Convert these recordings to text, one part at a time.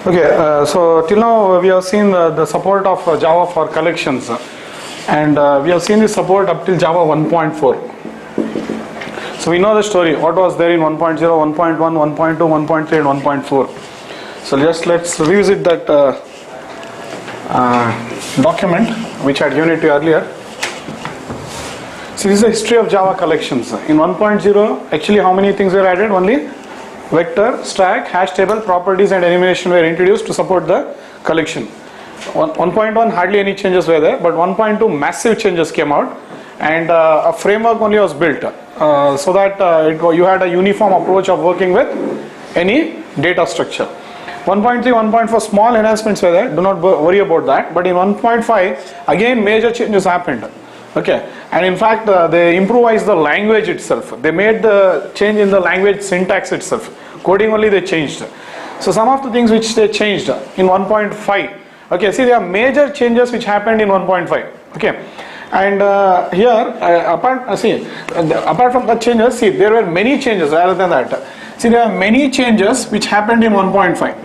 Okay, so till now we have seen the support of Java for collections, and we have seen this support up till Java 1.4. So we know the story, what was there in 1.0, 1.1, 1.2, 1.3 and 1.4. So let's revisit that document which I had given it to you earlier. So this is the history of Java collections. In 1.0, actually how many things were added? Only vector, stack, hash table, properties and enumeration were introduced to support the collection. 1.1 hardly any changes were there, but 1.2 massive changes came out, and a framework only was built so that you had a uniform approach of working with any data structure. 1.3, 1.4 small enhancements were there, do not worry about that, but in 1.5 again major changes happened. Okay, and in fact they improvised the language itself. They made the change in the language syntax itself. Coding only they changed. So some of the things which they changed in 1.5. Okay, see, there are major changes which happened in 1.5. Okay, and here apart from the changes, see, there were many changes rather than that. See, there are many changes which happened in 1.5.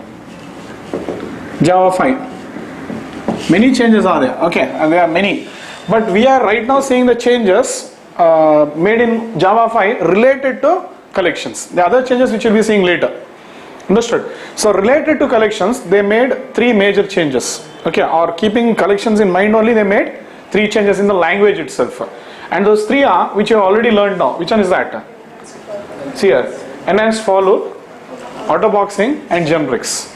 Java 5. Many changes are there. Okay, and there are many. But we are right now seeing the changes made in Java 5 related to collections. The other changes which we'll be seeing later. Understood? So related to collections, they made 3 major changes. Okay, or keeping collections in mind only, they made 3 changes in the language itself. And those 3 are, which you have already learned now. Which one is that? See here, enhanced for loop, autoboxing and generics.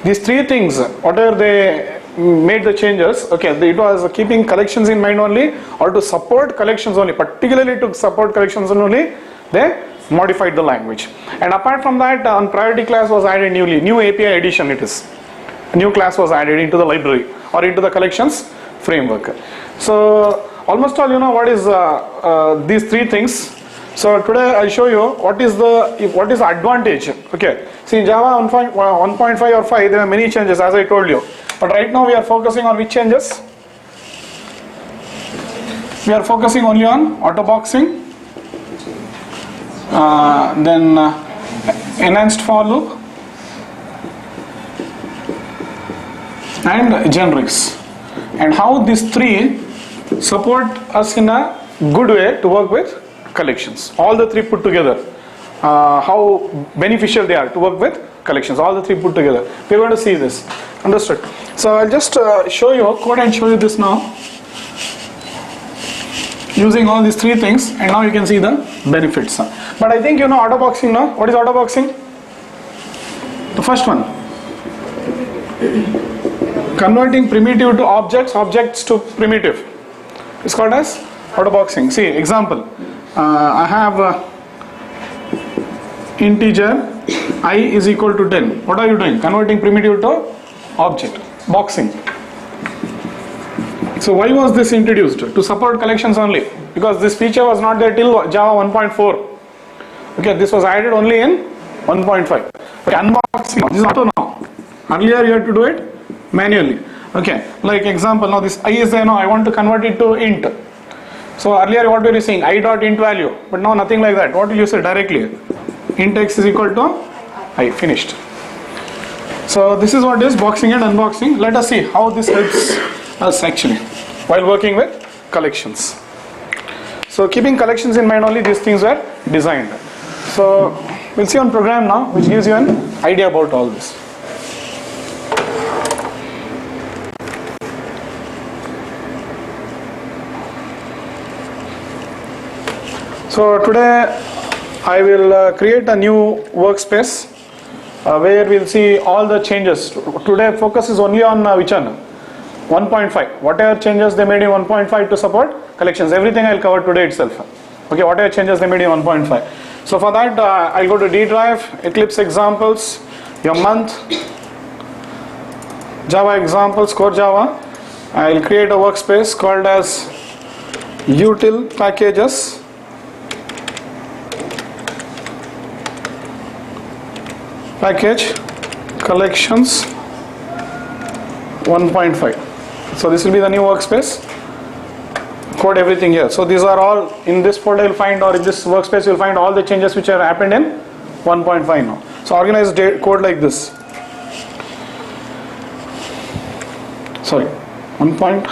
These 3 things, whatever they made the changes, okay, it was keeping collections in mind only, or to support collections only, particularly to support collections only, they modified the language. And apart from that, on priority class was added newly, new API addition it is. A new class was added into the library or into the collections framework. So almost all you know what is these 3 things. So today I'll show you what is the advantage. Okay, see, in Java 1.5 or 5 there are many changes as I told you. But right now we are focusing on which changes? We are focusing only on autoboxing, then enhanced for loop and generics, and how these 3 support us in a good way to work with collections. All the 3 put together, how beneficial they are to work with collections. All the 3 put together. We are going to see this. Understood? So I'll just show you a code and show you this now, using all these 3 things, and now you can see the benefits. But I think you know autoboxing now. What is autoboxing? The first one, converting primitive to objects, objects to primitive. It's called as autoboxing. See, example, I have integer I is equal to 10. What are you doing? Converting primitive to object. Boxing. So why was this introduced? To support collections only, because this feature was not there till Java 1.4. Okay, this was added only in 1.5. Okay, unboxing. This is auto now. Earlier you had to do it manually. Okay, like example, now this I is there now, I want to convert it to int. So earlier what were you saying? I dot int value, but now nothing like that. What will you say directly? Int x is equal to I, finished. So this is what is boxing and unboxing. Let us see how this helps us actually while working with collections. So keeping collections in mind only, these things were designed. So we'll see on program now, which gives you an idea about all this. So today I will create a new workspace where we'll see all the changes. Today focus is only on which one? 1.5. Whatever changes they made in 1.5 to support collections, everything I'll cover today itself. Okay, whatever changes they made in 1.5. So for that I'll go to D drive, Eclipse examples, your month, Java examples, core Java. I'll create a workspace called as util packages. Package collections 1.5. So this will be the new workspace. Code everything here. So these are all in this folder you'll find, or in this workspace you'll find all the changes which have happened in 1.5 now. So organize code like this. sorry, 1 point,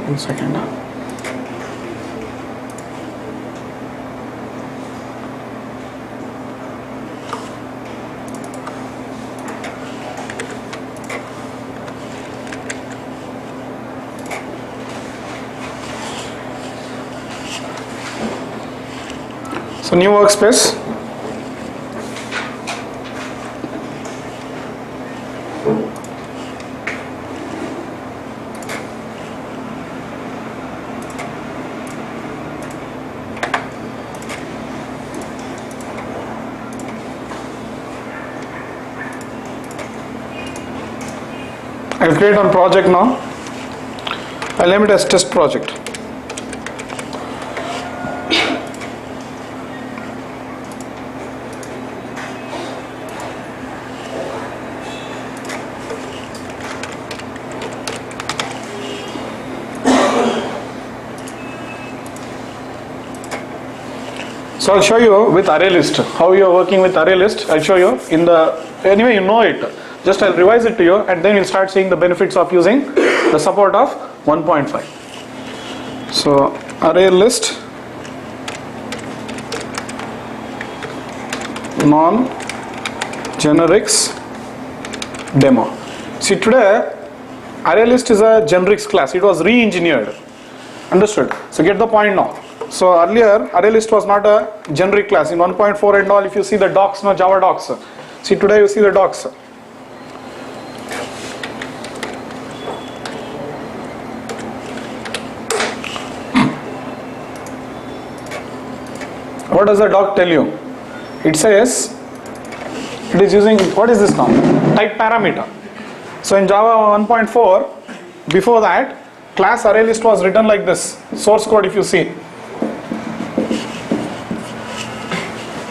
1 second. So new workspace. I'll create one project now. I'll name it as test project. So I'll show you with array list how you are working with array list. I'll show you in the, anyway you know it, just I'll revise it to you and then you'll start seeing the benefits of using the support of 1.5. So array list non-generics demo. See, today array list is a generics class. It was re-engineered. Understood? So get the point now. So earlier array list was not a generic class. In 1.4 and all, if you see the docs, no, Java docs. See, today you see the docs. What does the doc tell you? It says it is using, what is this now? Type parameter. So in Java 1.4, before that, class array list was written like this. Source code if you see.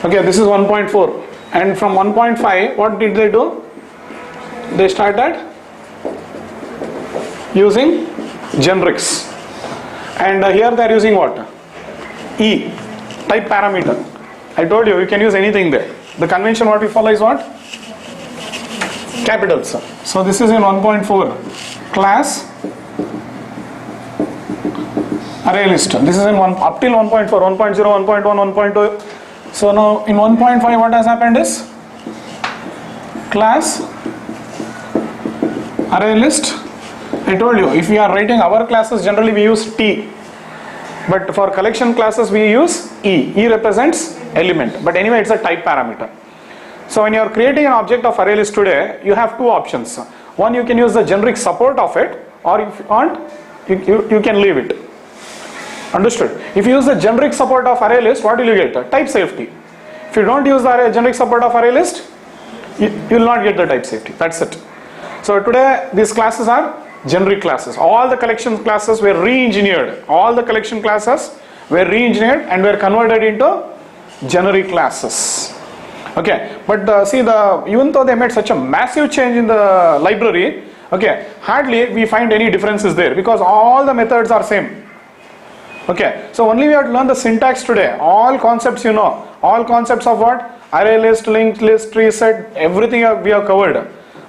Okay, this is 1.4. And from 1.5, what did they do? They started using generics. And here they are using what? E, type parameter. I told you, you can use anything there. The convention what we follow is what? Capitals. So this is in 1.4. Class array list. This is in up till 1.4, 1.0, 1.1, 1.2. So now in 1.5 what has happened is class array list. I told you, if we are writing our classes, generally we use T, but for collection classes we use E. E represents element, but anyway it's a type parameter. So when you are creating an object of array list today, you have two options. One, you can use the generic support of it, or if you want, you can leave it. Understood? If you use the generic support of array list, what will you get? Type safety. If you don't use the generic support of array list, you will not get the type safety. That's it. So today these classes are generic classes. All the collection classes were re-engineered. All the collection classes were re-engineered and were converted into generic classes. Okay, but see, even though they made such a massive change in the library, okay, hardly we find any differences there because all the methods are same. Okay, so only we have to learn the syntax today. All concepts you know. All concepts of what? Array list, linked list, tree set, everything we have covered.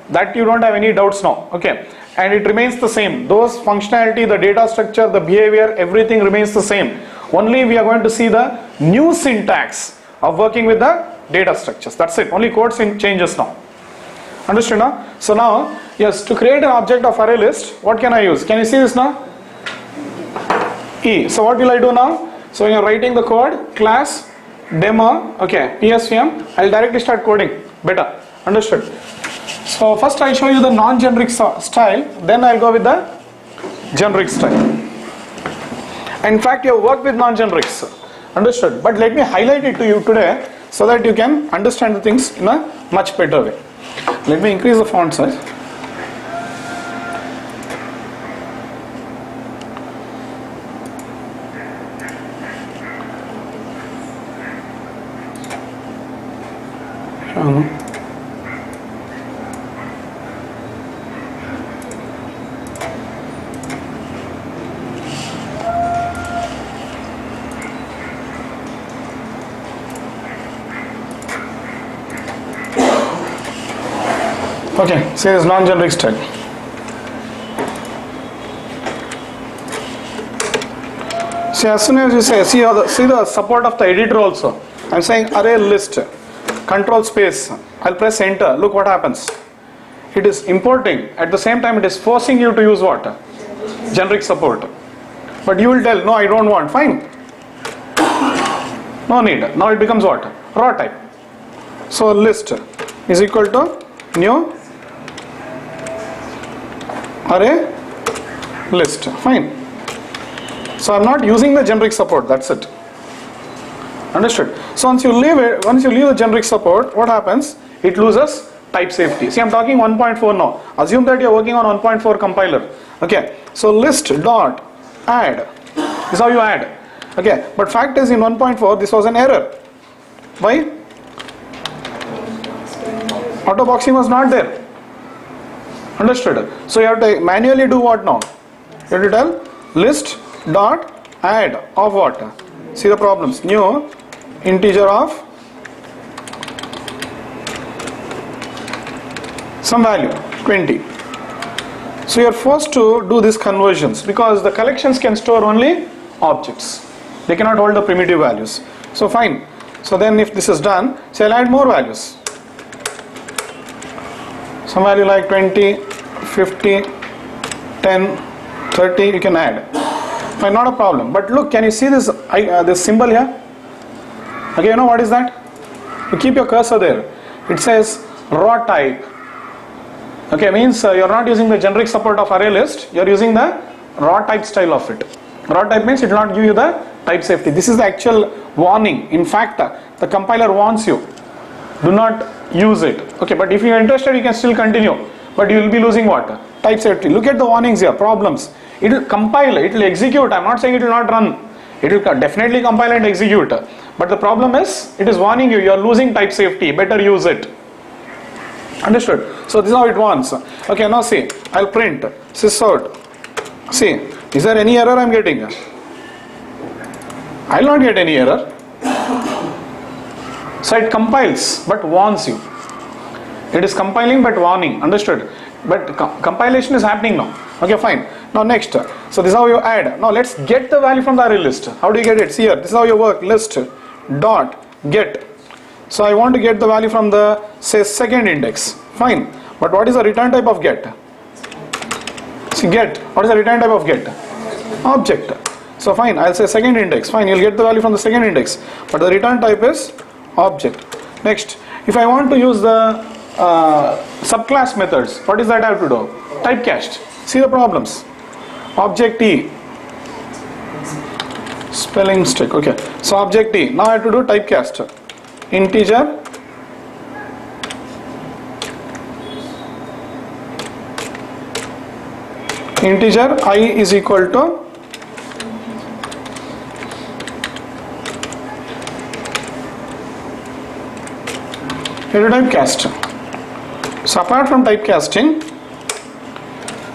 That you don't have any doubts now. Okay, and it remains the same. Those functionality, the data structure, the behavior, everything remains the same. Only we are going to see the new syntax of working with the data structures. That's it. Only code changes now. Understood now? So now, yes, to create an object of array list, what can I use? Can you see this now? E. So what will I do now? So when you're writing the code, class demo, okay, PSVM, I'll directly start coding. Better. Understood? So first I'll show you the non-generic style, then I'll go with the generic style. In fact, you have worked with non-generics. Understood? But let me highlight it to you today so that you can understand the things in a much better way. Let me increase the font size. Okay, say it's non-generic stack. See, as soon as you say, see the support of the editor also. I'm saying array list, control space. I'll press enter. Look what happens. It is importing. At the same time, it is forcing you to use what? Generic support. But you will tell, no, I don't want. Fine. No need. Now it becomes what? Raw type. So list is equal to new array list. Fine. So I'm not using the generic support. That's it. Understood? So once you leave the generic support, what happens? It loses type safety. See, I'm talking 1.4 now. Assume that you're working on 1.4 compiler. Okay. So list dot add. This is how you add. Okay. But fact is, in 1.4 this was an error. Why? Autoboxing was not there. Understood? So you have to manually do what now? You have to tell list dot add of what? See the problems. New integer of some value 20. So you are forced to do these conversions because the collections can store only objects. They cannot hold the primitive values. So fine. So then if this is done, so I'll add more values. Some value like 20, 50, 10, 30 you can add. Fine, not a problem. But look, can you see this symbol here? Okay, you know what is that? You keep your cursor there. It says raw type. Okay, means you're not using the generic support of array list. You're using the raw type style of it. Raw type means it will not give you the type safety. This is the actual warning. In fact, the compiler warns you. Do not use it. Okay, but if you're interested, you can still continue. But you will be losing what? Type safety. Look at the warnings here. Problems. It will compile. It will execute. I'm not saying it will not run. It will definitely compile and execute. But the problem is, it is warning you. You are losing type safety. Better use it. Understood? So this is how it wants. Okay, now see. I'll print sysout. See, is there any error I'm getting? I'll not get any error. So it compiles but warns you. It is compiling but warning. Understood? But compilation is happening now. Okay, fine. Now next. So this is how you add. Now let's get the value from the array list. How do you get it? See here. This is how you work. List dot get. So I want to get the value from the, say, second index. Fine. But what is the return type of get? See, get. What is the return type of get? Object. So fine. I'll say second index. Fine. You'll get the value from the second index. But the return type is object. Next. If I want to use the subclass methods, what is that I have to do? Typecast. See the problems. Object E. Spelling mistake. Okay. So object E. Now I have to do typecast. Integer I is equal to typecast. So apart from typecasting,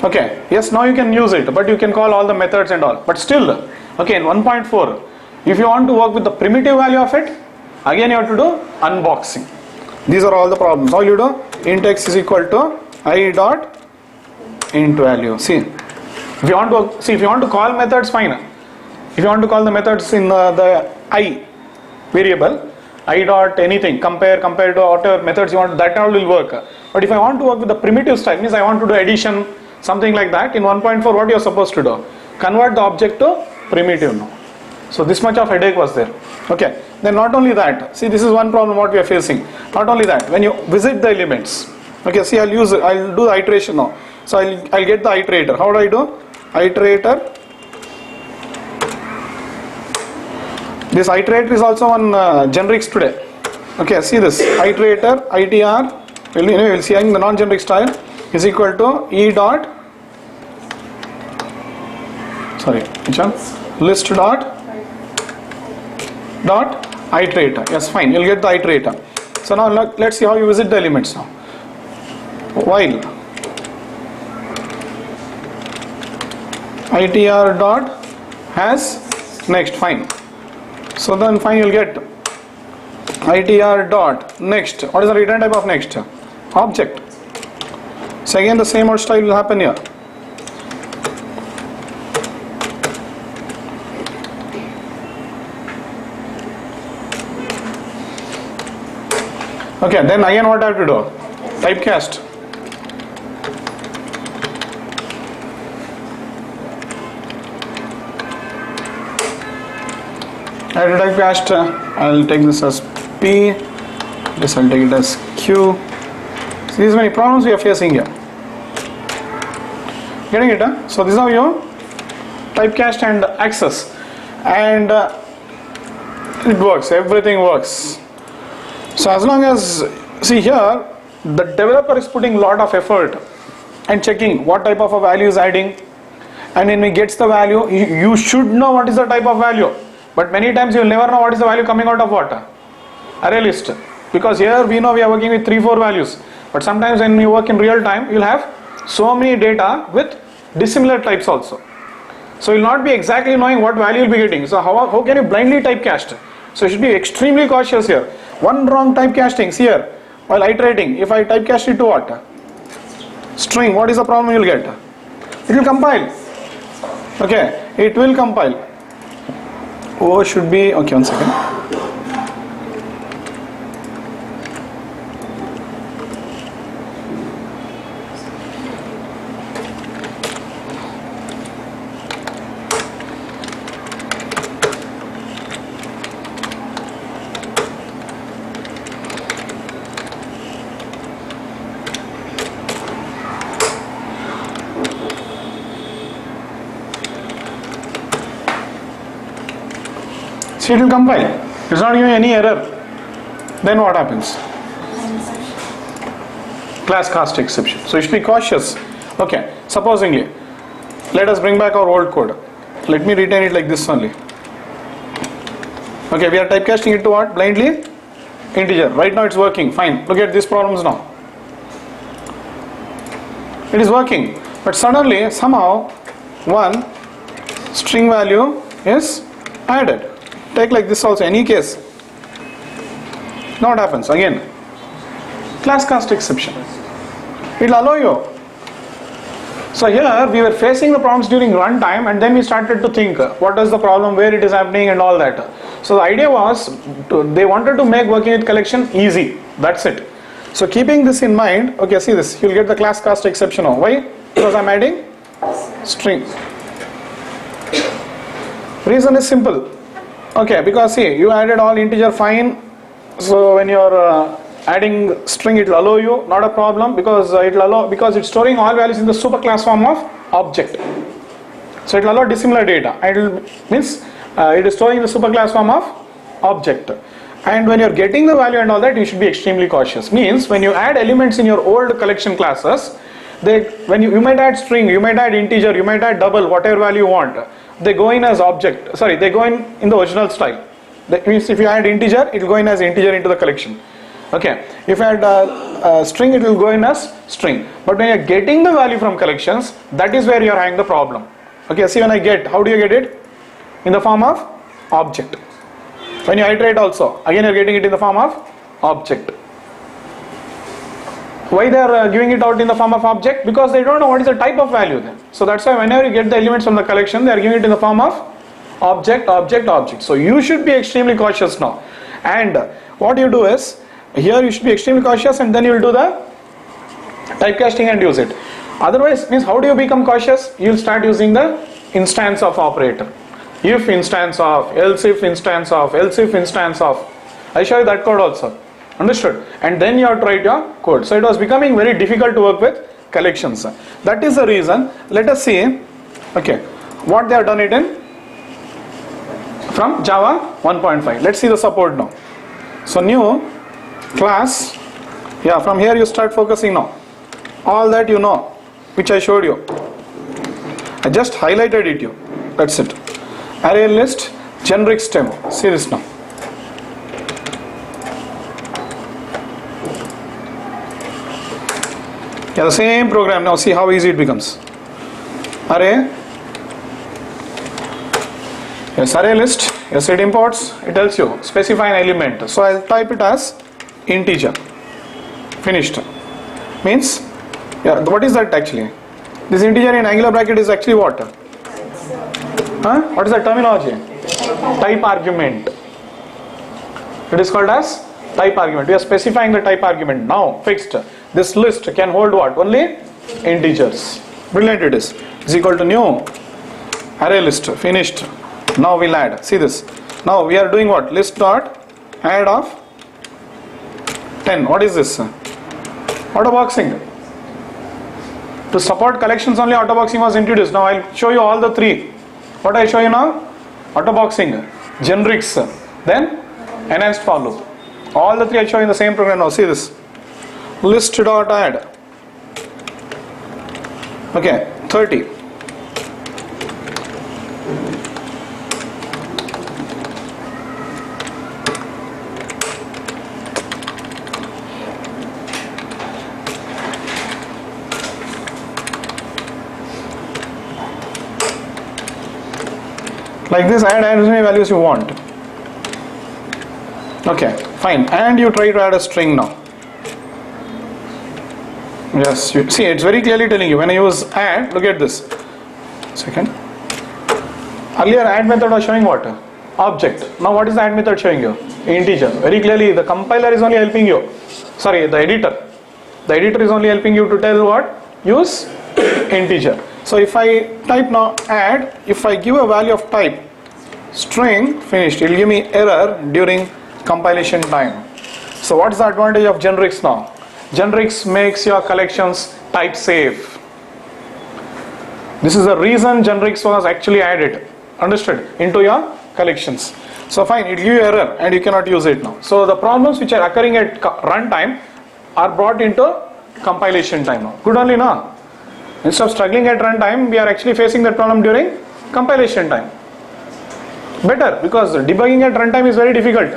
okay, yes, now you can use it, but you can call all the methods and all. But still, okay, in 1.4, if you want to work with the primitive value of it, again you have to do unboxing. These are all the problems. All you do, int x is equal to I dot int value. See, if you want to call methods, fine. If you want to call the methods in the I variable, I dot anything, compare to whatever methods you want, that all will work. But if I want to work with the primitive style, means I want to do addition, something like that, in 1.4 what you are supposed to do? Convert the object to primitive now. So this much of headache was there. Okay. Then not only that, see, this is one problem what we are facing. Not only that, when you visit the elements, okay, see, I'll do the iteration now. So I'll get the iterator. How do I do? Iterator. This iterator is also on generics today. Okay, see this iterator itr. We'll see in the non-generic style is equal to e dot. Sorry, which one? List dot iterator. Yes, fine. You'll get the iterator. So now let's see how you visit the elements now. While itr dot has next. Fine. So then fine, you'll get itr dot next. What is the return type of next? Object. So again the same old style will happen here. Okay, then again what I have to do? Typecast. I have to typecast. I'll take this as P. This I'll take it as Q. So these many problems we are facing here. Getting it? Huh? So this is how you typecast and access, and it works. Everything works. So as long as, see here, the developer is putting a lot of effort and checking what type of a value is adding, and when he gets the value, you should know what is the type of value, but many times you will never know what is the value coming out of what? Array list. Because here we know we are working with 3-4 values, but sometimes when you work in real time, you will have so many data with dissimilar types also. So you will not be exactly knowing what value you will be getting. So how can you blindly typecast? So you should be extremely cautious here. One wrong typecasting here, while iterating, if I typecast it to what? String, what is the problem you will get? It will compile. Okay, it will compile. O should be, okay, 1 second. So it will compile. It's not giving any error. Then what happens? Class cast exception. So you should be cautious. Okay, supposingly, let us bring back our old code. Let me retain it like this only. Okay, we are typecasting it to what? Blindly? Integer. Right now it's working. Fine. Look at these problems now. It is working. But suddenly, somehow, one string value is added. Take like this also, any case. Now what happens? Again, class cast exception. It will allow you. So here we were facing the problems during runtime, and then we started to think what is the problem, where it is happening and all that. So the idea was, they wanted to make working with collection easy. That's it. So keeping this in mind, okay, see this, you will get the class cast exception now. Why? Because I am adding string. Reason is simple. Okay, because see, you added all integer, fine. So when you are adding string, it will allow you, not a problem, because it will allow, because it's storing all values in the superclass form of object. So it will allow dissimilar data. It will means it is storing the superclass form of object. And when you are getting the value and all that, you should be extremely cautious. Means when you add elements in your old collection classes, when you might add string, you might add integer, you might add double, whatever value you want. They go in as object, sorry, they go in the original style. That means if you add integer, it will go in as integer into the collection. Okay, if you add string, it will go in as string. But when you are getting the value from collections, that is where you are having the problem. Okay, see, when I get, how do you get it? In the form of object. When you iterate also, again you are getting it in the form of object. Why they are giving it out in the form of object? Because they don't know what is the type of value then. So that's why whenever you get the elements from the collection, they are giving it in the form of object, object, object. So you should be extremely cautious now. And what you do is, here you should be extremely cautious, and then you will do the typecasting and use it. Otherwise, means how do you become cautious? You will start using the instance of operator. If instance of, else if instance of, else if instance of. I show you that code also. Understood? And then you have to write your code. So it was becoming very difficult to work with collections. That is the reason. Let us see, okay, what they have done it in from Java 1.5. Let's see the support now. So new class, yeah, from here you start focusing now. All that you know, which I showed you. I just highlighted it you. That's it. Array list, generic stem. See this now. Yeah, the same program. Now see how easy it becomes. Array. Yes, array list. Yes, it imports. It tells you specify an element. So I'll type it as integer. Finished. Means Yeah, what is that actually? This integer in angular bracket is actually what? What is the terminology? Type argument. It is called as type argument. We are specifying the type argument now, fixed. This list can hold what? Only integers. Brilliant it is. Is equal to new array list. Finished. Now we'll add. See this. Now we are doing what? List dot add of 10. What is this? Autoboxing. To support collections only autoboxing was introduced. Now I'll show you all the three. What I show you now? Autoboxing, generics, then enhanced for loop. All the three I show you in the same program now. See this. List dot add. Okay, 30. Like this, add as many values you want. Okay, fine. And you try to add a string now. Yes, you see, it's very clearly telling you when I use add. Look at this. Second. Earlier, add method was showing what? Object. Now, what is the add method showing you? Integer. Very clearly, the compiler is only helping you. Sorry, the editor. The editor is only helping you to tell what? Use integer. So if I type now add, if I give a value of type string, finished, it will give me error during compilation time. So what is the advantage of generics now? Generics makes your collections type safe. This is the reason generics was actually added, understood, into your collections. So fine, it will give you error and you cannot use it now. So the problems which are occurring at runtime are brought into compilation time now. Good only now. Instead of struggling at runtime, we are actually facing that problem during compilation time. Better, because debugging at runtime is very difficult,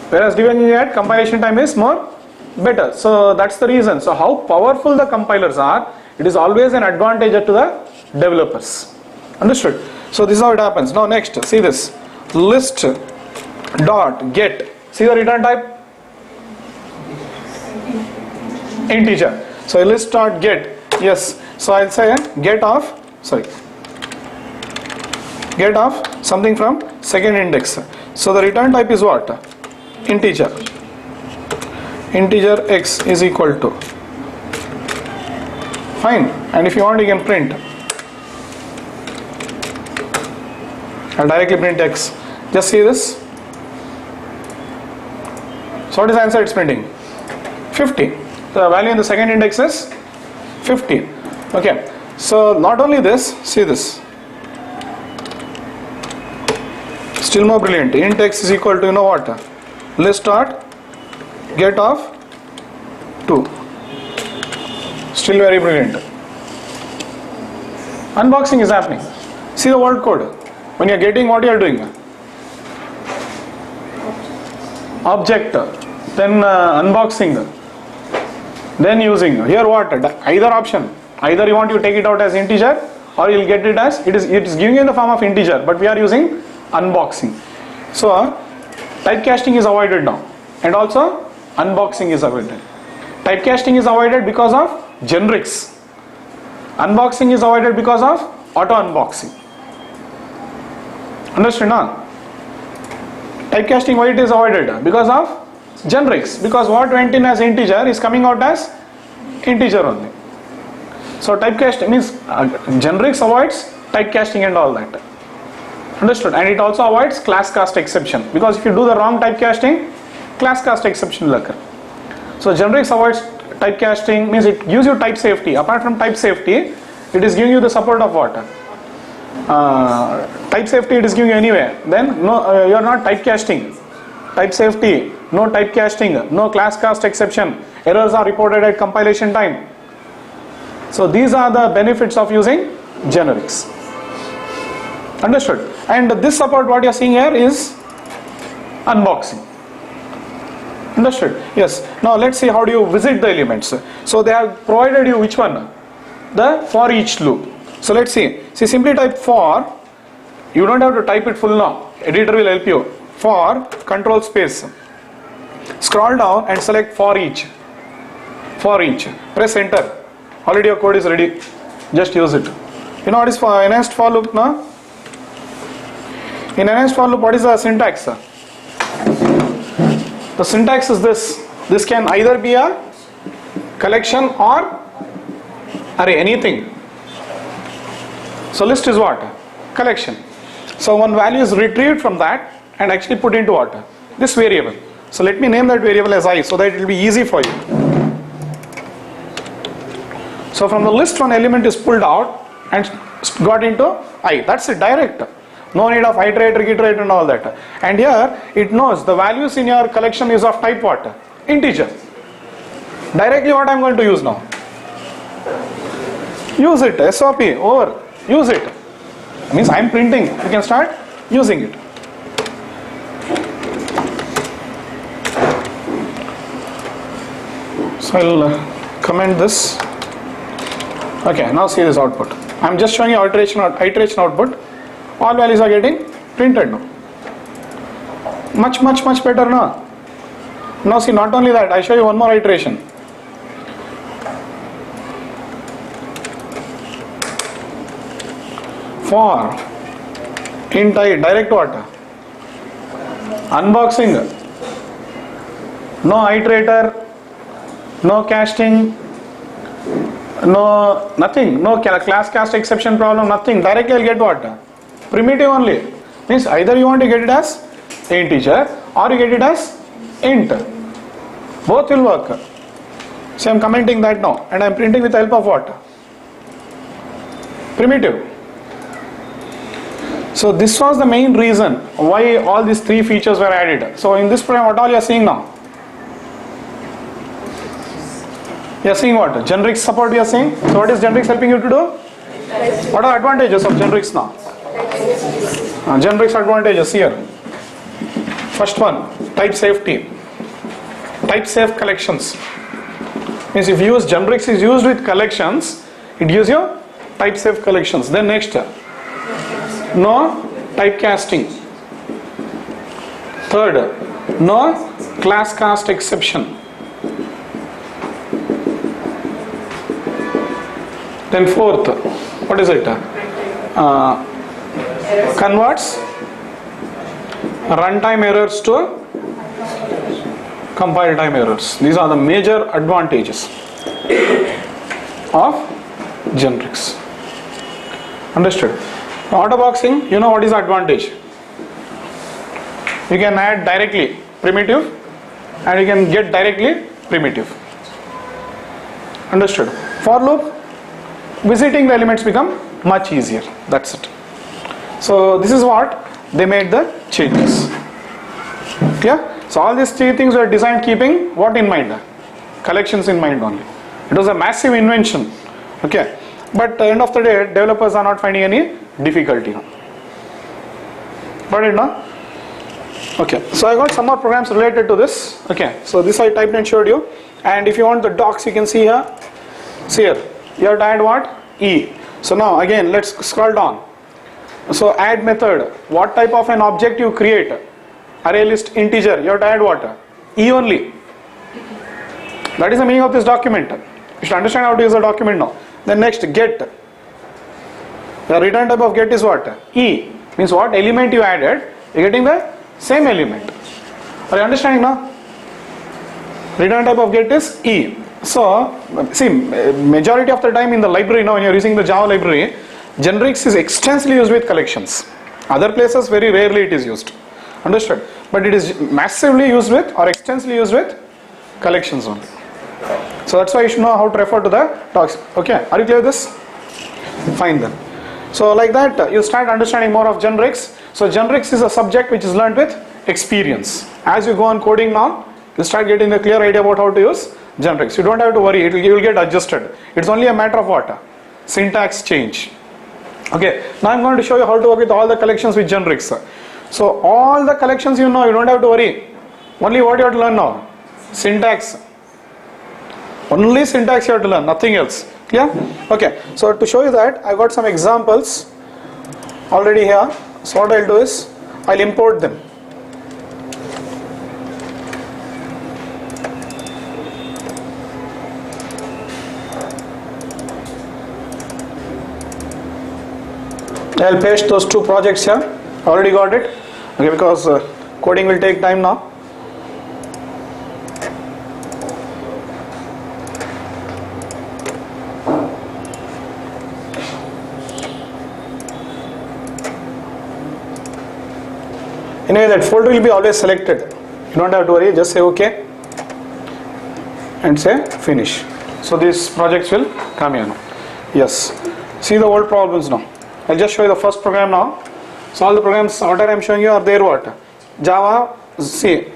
whereas debugging at compilation time is more better. So that's the reason. So how powerful the compilers are, it is always an advantage to the developers. Understood? So this is how it happens. Now next, see this. List dot get. See the return type? Integer. So list dot get. Yes, so I'll say get of something from second index. So the return type is what? Integer. Integer x is equal to. Fine. And if you want, you can print. I'll directly print x. Just see this. So what is the answer it's printing? 50. The value in the second index is 50. Okay, so not only this, see this, still more brilliant. Int x is equal to, you know what, list dot get of 2. Still very brilliant. Unboxing is happening. See the word code. When you are getting, what you are doing? Object, then unboxing, then using. Here what? Either option. Either you want to take it out as integer, or you'll get it as it is giving you in the form of integer, but we are using unboxing. So typecasting is avoided now, and also unboxing is avoided. Typecasting is avoided because of generics. Unboxing is avoided because of auto unboxing. Understood now? Typecasting, why it is avoided? Because of generics, because what went in as integer is coming out as integer only. So typecasting means generics avoids typecasting and all that. Understood? And it also avoids class cast exception, because if you do the wrong typecasting, class cast exception will occur. So generics avoids typecasting, means it gives you type safety. Apart from type safety, it is giving you the support of what? Type safety it is giving you anyway. Then no, you are not typecasting. Type safety, no typecasting, no class cast exception. Errors are reported at compilation time. So these are the benefits of using generics. Understood? And this support what you are seeing here is unboxing. Understood? Yes. Now let's see how do you visit the elements. So they have provided you which one? The for each loop. So let's see. See, simply type for. You don't have to type it full now. Editor will help you. For control space. Scroll down and select for each. For each. Press enter. Already your code is ready. Just use it. You know what is for enhanced for loop now? In enhanced for loop, what is the syntax? The syntax is this. This can either be a collection or array, anything. So list is what? Collection. So one value is retrieved from that and actually put into what? This variable. So let me name that variable as I so that it will be easy for you. So from the list one element is pulled out and got into I. That's it, direct. No need of iterate, reiterate and all that. And here it knows the values in your collection is of type what? Integer. Directly what I am going to use now? Use it, SOP, over, use it. Means I am printing, you can start using it. So I will comment this. Okay, now see this output. I am just showing you iteration output. All values are getting printed now. Much better now. Now see, not only that, I show you one more iteration. For int I, direct what? Unboxing. No iterator, no casting, no nothing, no class cast exception problem, nothing. Directly I'll get what? Primitive only. Means either you want to get it as integer or you get it as int. Both will work. So I'm commenting that now and I'm printing with the help of what? Primitive. So this was the main reason why all these three features were added. So in this program, what all you are seeing now? You are seeing what? Generics support you are seeing. So what is generics helping you to do? What are advantages of generics now? Generics advantages here. First one, type safety. Type safe collections. Means if you use generics is used with collections, it gives you type safe collections. Then next, no typecasting. Third, no class cast exception. Then fourth, what is it? Converts runtime errors to compile time errors. These are the major advantages of generics. Understood? Autoboxing, you know what is the advantage? You can add directly primitive and you can get directly primitive. Understood? For loop, visiting the elements become much easier. That's it. So this is what they made the changes. Yeah? So all these three things were designed keeping what in mind? Collections in mind only. It was a massive invention. Okay. But at the end of the day, developers are not finding any difficulty. Got it now? Okay. So I got some more programs related to this. Okay. So this I typed and showed you. And if you want the docs, you can see here. See here. You have to add what? E. So now again, let's scroll down. So add method. What type of an object you create? Array list integer. You have to add what? E only. That is the meaning of this document. You should understand how to use the document now. Then next, get. The return type of get is what? E. Means what element you added, you are getting the same element. Are you understanding now? Return type of get is E. So, see, majority of the time in the library now when you are using the Java library, generics is extensively used with collections. Other places very rarely it is used. Understood? But it is massively used with or extensively used with collections only. So that's why you should know how to refer to the talks. Okay, are you clear with this? Fine then. So like that you start understanding more of generics. So generics is a subject which is learned with experience. As you go on coding now, you start getting a clear idea about how to use generics. You don't have to worry, you will get adjusted. It's only a matter of what? Syntax change. Okay, now I'm going to show you how to work with all the collections with generics. So all the collections you know, you don't have to worry. Only what you have to learn now? Syntax. Only syntax you have to learn, nothing else. Clear? Okay, so to show you that, I got some examples already here. So what I'll do is, I'll import them. I'll paste those two projects here. Already got it. Okay, because coding will take time now. Anyway, that folder will be always selected. You don't have to worry, just say OK and say finish. So these projects will come here now. Yes. See the old problems now. I'll just show you the first program now. So all the programs what I'm showing you are there what? Java, see.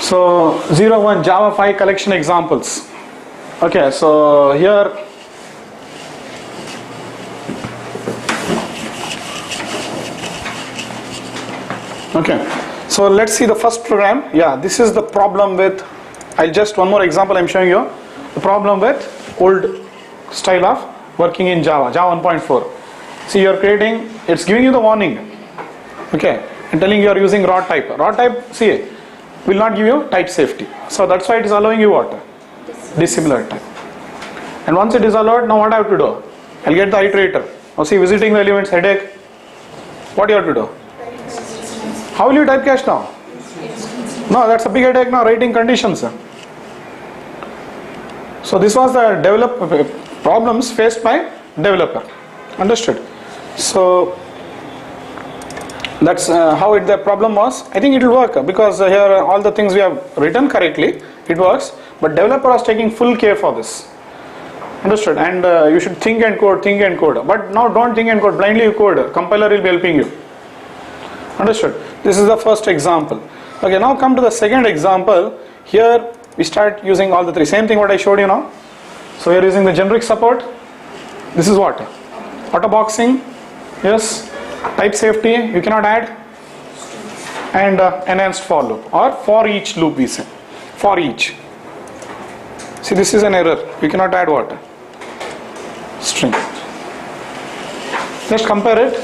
So 01 Java 5 collection examples. Okay, so here okay, so let's see the first program. Yeah, this is the problem with, I'll just one more example I'm showing you. The problem with old style of working in Java 1.4. See, you're creating, it's giving you the warning, okay, and telling you are using raw type. Raw type, see, will not give you type safety. So that's why it is allowing you what? Dissimilar type. And once it is allowed, now what I have to do? I'll get the iterator. Now see, visiting the elements, headache. What you have to do? How will you typecast now? No, that's a big headache now, writing conditions. So this was the problems faced by developer. Understood? So that's how the problem was. I think it will work because here all the things we have written correctly, it works. But developer was taking full care for this. Understood? And you should think and code. But now don't think and code, blindly you code. Compiler will be helping you. Understood? This is the first example. Okay, now come to the second example. Here we start using all the three. Same thing what I showed you now. So we are using the generic support. This is what? Autoboxing. Yes. Type safety, you cannot add. And enhanced for loop or for each loop we say. For each. See, this is an error. You cannot add what? String. Just compare it.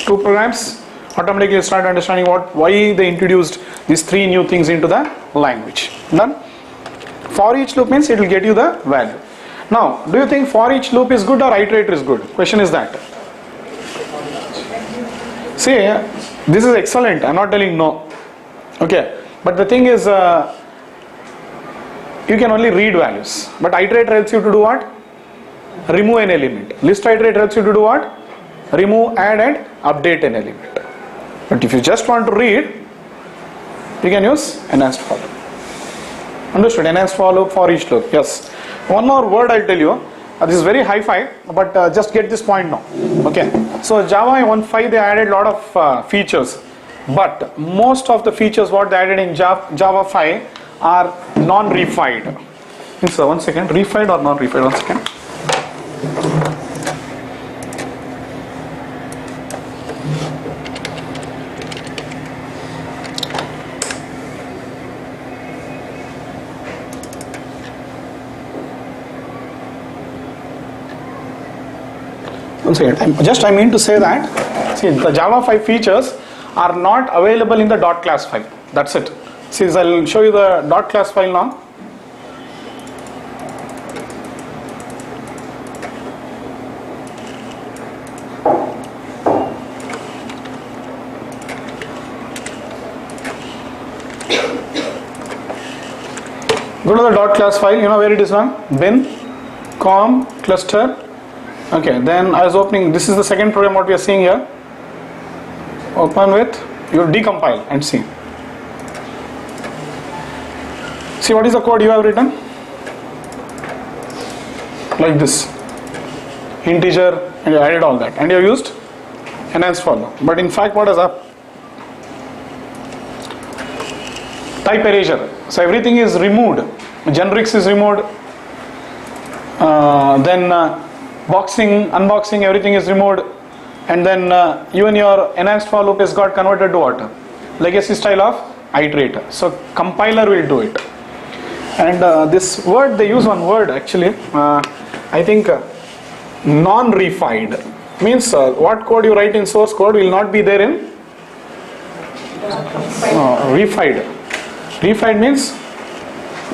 Two programs. Automatically you start understanding why they introduced these three new things into the language. Done? For each loop means it will get you the value. Now, do you think for each loop is good or iterator is good? Question is that. See, this is excellent. I'm not telling no. Okay. But the thing is, you can only read values. But iterator helps you to do what? Remove an element. List iterator helps you to do what? Remove, add and update an element. But if you just want to read, you can use enhanced for loop. Understood? Enhanced for loop for each loop. Yes. One more word I'll tell you. This is very hi-fi, but just get this point now. Okay. So Java 1.5 they added a lot of features, but most of the features what they added in Java 5 are non-refined. Means one second, refined or non-refined? 1 second. I mean to say that, see, the Java 5 features are not available in the .class file. That's it. See, I'll show you the .class file now. Go to the .class file. You know where it is now? Bin, com, cluster. Okay, then I was opening, this is the second program what we are seeing here. Open with, you decompile and see. See what is the code you have written? Like this. Integer, and you added all that. And you have used enhanced for loop. But in fact what is up? Type erasure. So everything is removed. Generics is removed. Boxing, unboxing, everything is removed, and then even your enhanced for loop has got converted to what? Legacy style of iterator. So compiler will do it. And this word, they use one word actually. I think non-refined means what code you write in source code will not be there in refined. Refined means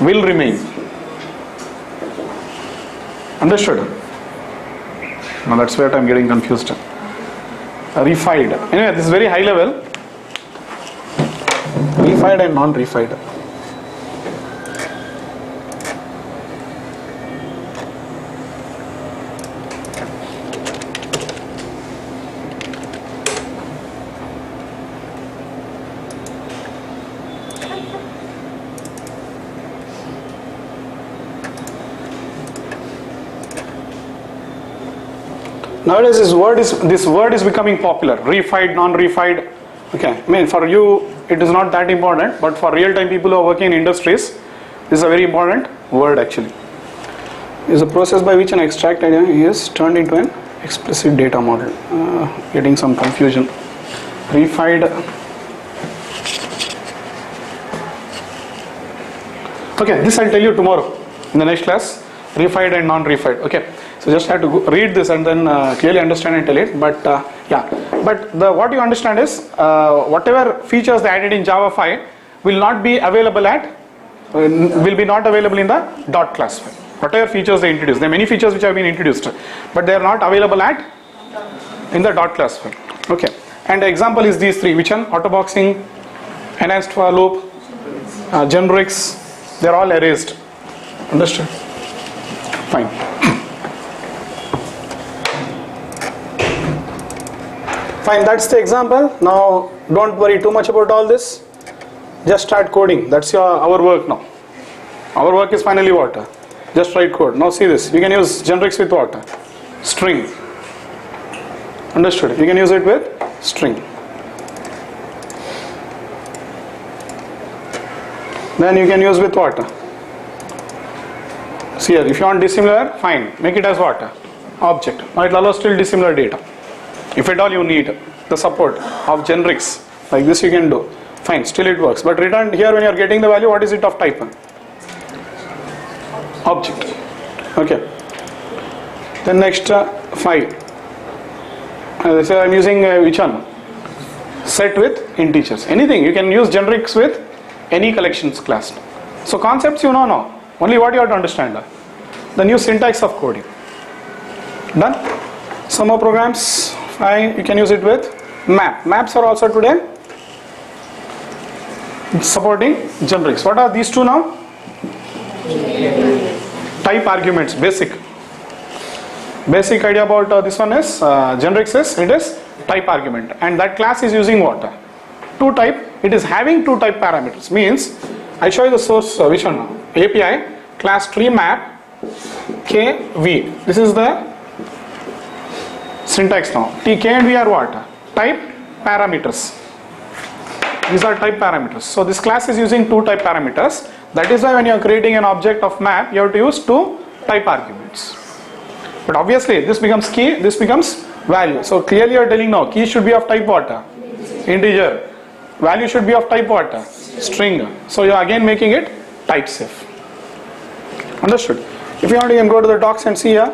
will remain. Understood? Now that's where I'm getting confused. Refied. Anyway, this is very high level. Refied and non-refied. Nowadays this word is becoming popular. Refied, non-refied. Okay, I mean for you it is not that important, but for real-time people who are working in industries, this is a very important word actually. It is a process by which an abstract idea is turned into an explicit data model. Getting some confusion. Refied. Okay, this I'll tell you tomorrow in the next class. Refied and non-refied. Okay. So just have to read this and then clearly understand and tell it. But what you understand is whatever features they added in Java 5 will not be available not available in the dot class file. Whatever features they introduced, there are many features which have been introduced, but they are not available in the dot class file. Okay. And the example is these three. Which one? Autoboxing, enhanced for loop, generics. They are all erased. Understood? Fine. Fine, that's the example. Now don't worry too much about all this. Just start coding. That's our work now. Our work is finally what? Just write code. Now see this. You can use generics with what? String. Understood? You can use it with string. Then you can use with what? See here, if you want dissimilar, fine. Make it as what? Object. Now it will allow still dissimilar data. If at all you need the support of generics, like this you can do. Fine, still it works. But returned here when you are getting the value, what is it of type? Object. Okay. Then next 5. As I am using which one? Set with integers. Anything. You can use generics with any collections class. So concepts you know now. Only what you have to understand. The new syntax of coding. Done? Some more programs. Fine. You can use it with map. Maps are also today supporting generics. What are these two now? Type arguments. Basic idea about this one is generics is it is type argument, and that class is using what? Two type. It is having two type parameters. Means I show you the source. Which one? API class tree map KV. This is the syntax now. T, K and V are what? Type parameters. These are type parameters. So this class is using two type parameters. That is why when you are creating an object of map, you have to use two type arguments. But obviously this becomes key, this becomes value. So clearly you are telling now key should be of type what? Integer. Value should be of type what? String. So you are again making it type safe. Understood? If you want, you can go to the docs and see here.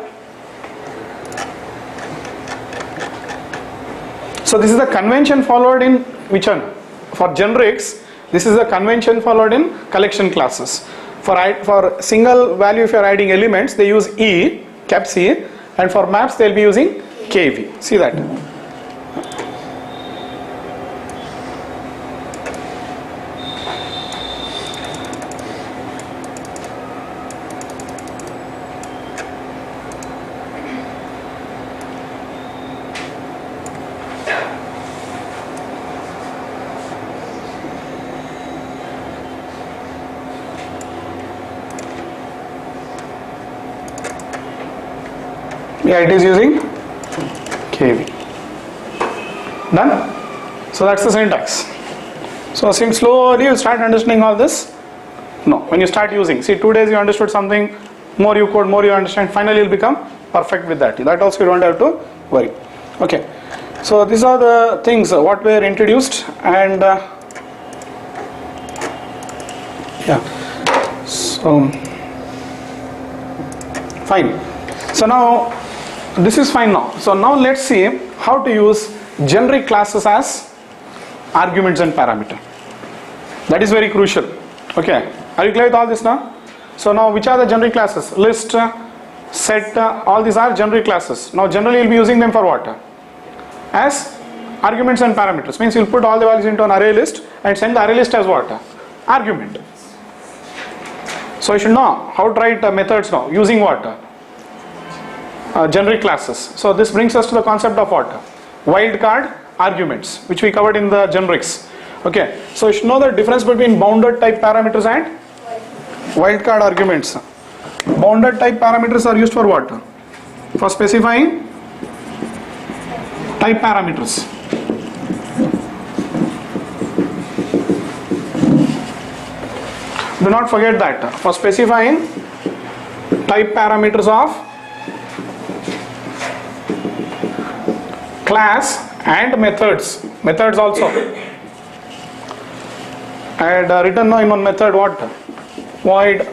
So this is the convention followed in which one? For generics, this is the convention followed in collection classes. For single value, if you are adding elements, they use E, caps E, and for maps they will be using KV. See that? Yeah, it is using KV. Done? So that's the syntax. So since slowly you start understanding all this. No, when you start using, see 2 days you understood something, more you code, more you understand, finally you'll become perfect with that. That also you don't have to worry. Okay. So these are the things what were introduced, and yeah. So fine. So now this is fine now. So now let's see how to use generic classes as arguments and parameter. That is very crucial. Okay. Are you clear with all this now? So now which are the generic classes? List, set, all these are generic classes. Now generally you'll be using them for what? As arguments and parameters. Means you'll put all the values into an array list and send the array list as what? Argument. So you should know how to write methods now using what? Generic classes. So this brings us to the concept of what? Wildcard arguments, which we covered in the generics. Okay, so you should know the difference between bounded type parameters and wildcard arguments. Bounded type parameters are used for what? For specifying type parameters. Do not forget that. For specifying type parameters of class and methods also. I had written now in one method what? Void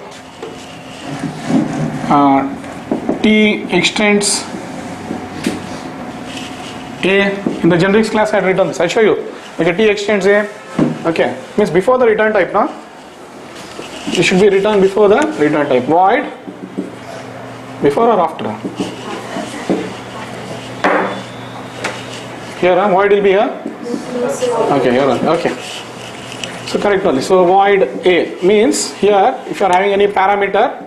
t extends a. In the generics class I had written this. I'll show you. Okay, t extends a. Okay, means before the return type now. It should be written before the return type. Void before or after? Here, void will be here. Okay, here. Okay. So correct only. So void a means here if you are having any parameter,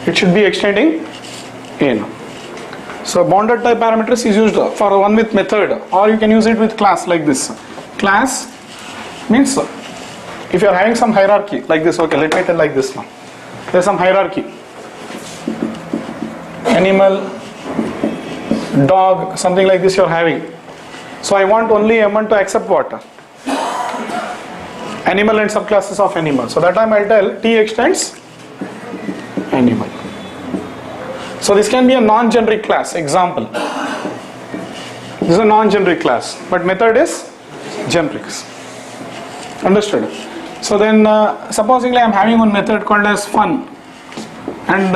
it should be extending in. So bounded type parameters is used for one with method, or you can use it with class like this. Class means if you are having some hierarchy like this. Okay, let me tell like this now. There is some hierarchy. Animal, dog, something like this you are having. So I want only M1 to accept what? Animal and subclasses of animal. So that time I'll tell T extends animal. So this can be a non-generic class. Example. This is a non-generic class, but method is generics. Understood? So then supposingly I am having one method called as fun, and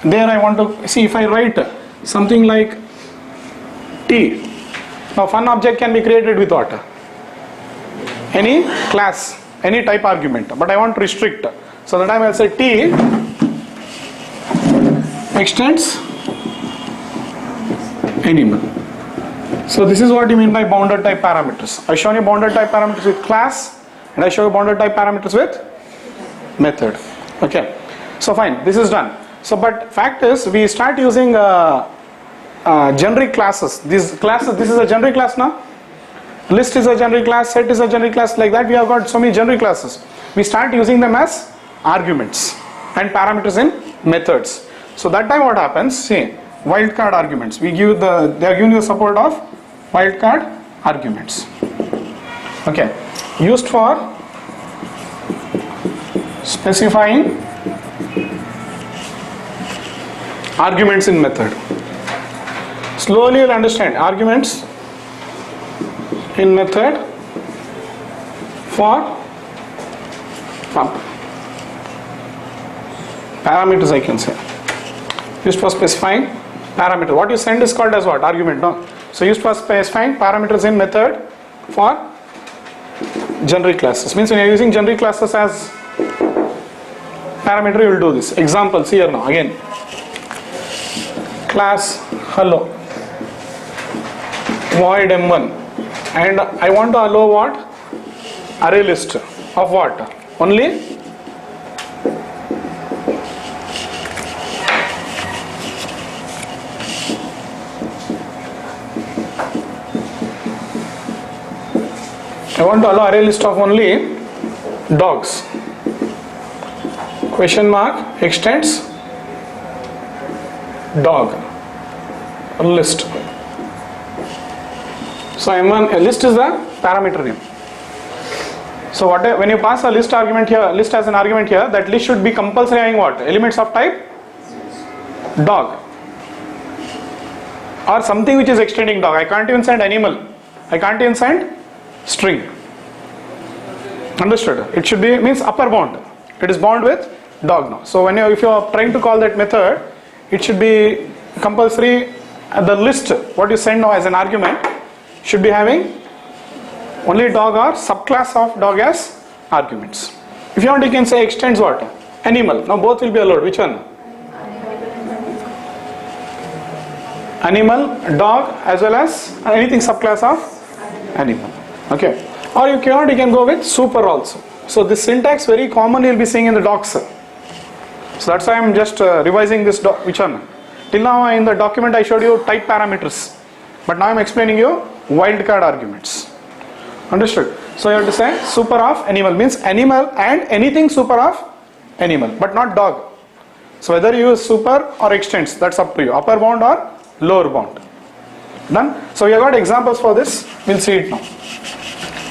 there I want to see if I write something like T. Now fun object can be created with what? Any class, any type argument, but I want to restrict. So that time I will say T extends animal. So this is what you mean by bounded type parameters. I show you bounded type parameters with class, and I show you bounded type parameters with method. Okay, so fine, this is done. So but fact is we start using generic classes. These classes, this is a generic class now. List is a generic class, set is a generic class. Like that we have got so many generic classes. We start using them as arguments and parameters in methods. So that time what happens? See, wildcard arguments. We give they are giving you support of wildcard arguments. Okay, used for specifying arguments in method. Slowly you'll understand arguments in method for parameters, I can say. Used for specifying parameter. What you send is called as what? Argument, no? So used for specifying parameters in method for generic classes. Means when you are using generic classes as parameter, you will do this. Examples here now again. Class hello, void M1, and I want to allow what? Array list of what? Only I want to allow array list of only dogs. Question mark extends dog list. So M1 a list is the parameter name. So when you pass a list argument here, list as an argument here, that list should be compulsory having what? Elements of type dog or something which is extending dog. I can't even send animal. I can't even send string. Understood? It should be means upper bound. It is bound with dog now. So if you are trying to call that method, it should be compulsory. The list what you send now as an argument should be having only dog or subclass of dog as arguments. If you want, you can say extends what? Animal. Now both will be allowed. Which one? Animal, dog, as well as anything subclass of animal. Okay. Or you can go with super also. So this syntax very commonly you'll be seeing in the docs. So that's why I'm just revising this which one? Till now in the document I showed you type parameters. But now I'm explaining you wildcard arguments. Understood? So you have to say super of animal means animal and anything super of animal, but not dog. So whether you use super or extends, that's up to you. Upper bound or lower bound. Done? So we have got examples for this. We'll see it now.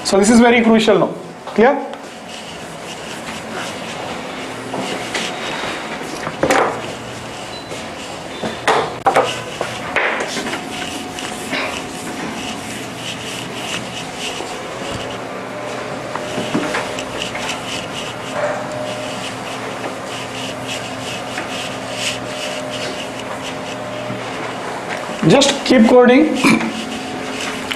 So this is very crucial now. Clear? Just keep coding.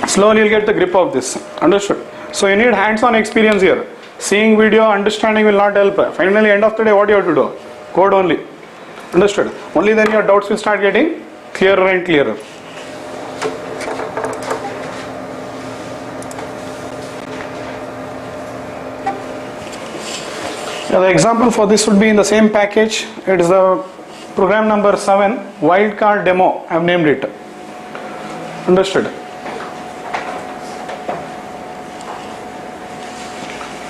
Slowly you'll get the grip of this. Understood? So you need hands-on experience here. Seeing video, understanding will not help. Finally, end of the day, what you have to do? Code only. Understood? Only then your doubts will start getting clearer and clearer. Yeah, the example for this would be in the same package. It is the program number 7, wildcard demo. I have named it. Understood?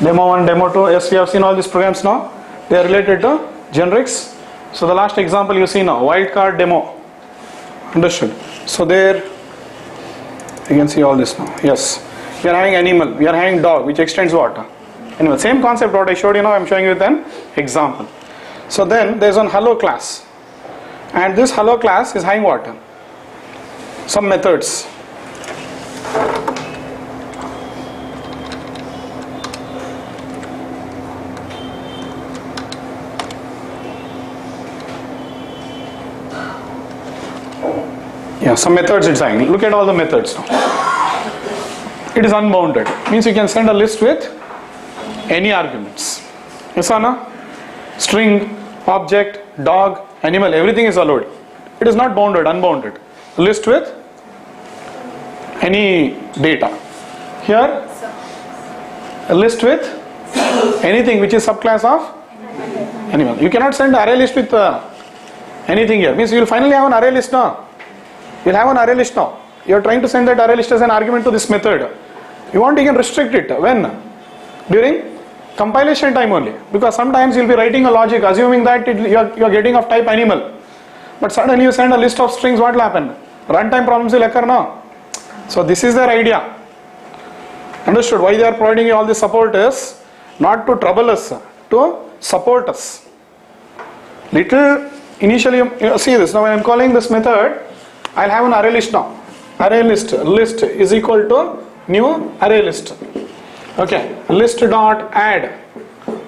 Demo 1, demo 2. Yes, we have seen all these programs now. They are related to generics. So the last example you see now, wildcard demo. Understood? So there you can see all this now. Yes, we are having animal, we are having dog, which extends what? Animal. Same concept what I showed you now. I am showing you with an example. So then there is one hello class, and this hello class is having what? Some methods. Yeah, some methods it's having. Look at all the methods now. It is unbounded. Means you can send a list with any arguments. Yes or no? String, object, dog, animal, everything is allowed. It is not bounded, unbounded. List with any data. Here, a list with anything which is subclass of animal. You cannot send array list with anything here. Means you will finally have an array list now. You will have an array list now. You are trying to send that array list as an argument to this method. You can restrict it. When? During compilation time only. Because sometimes you will be writing a logic assuming that you are getting of type animal. But suddenly you send a list of strings, what will happen? Runtime problems will occur now. So this is their idea. Understood? Why they are providing you all this support is not to trouble us, to support us. Little initially, you see this. Now when I am calling this method, I will have an array list now. Array list is equal to new array list. Okay, list dot add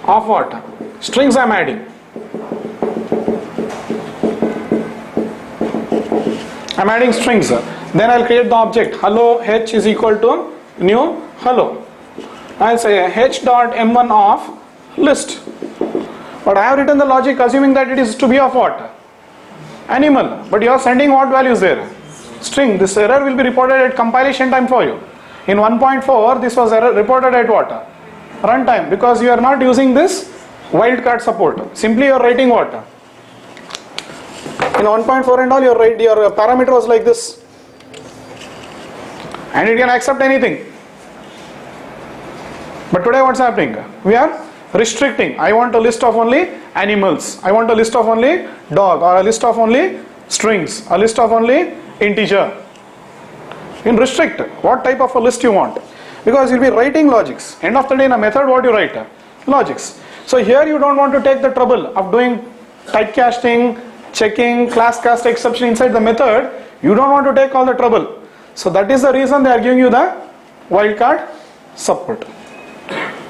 of what? Strings I am adding. I am adding strings. Then I will create the object hello h is equal to new hello. I will say h dot m1 of list. But I have written the logic assuming that it is to be of what? Animal. But you are sending what values there? String. This error will be reported at compilation time for you. In 1.4 this was error reported at what? Runtime, because you are not using this wildcard support. Simply you are writing what? In 1.4 and all your parameter was like this. And it can accept anything. But today what's happening? We are restricting. I want a list of only animals. I want a list of only dog, or a list of only strings, a list of only integer. You can restrict what type of a list you want, because you'll be writing logics. End of the day in a method what you write? Logics. So here you don't want to take the trouble of doing typecasting, checking, class cast exception inside the method. You don't want to take all the trouble. So that is the reason they are giving you the wildcard support.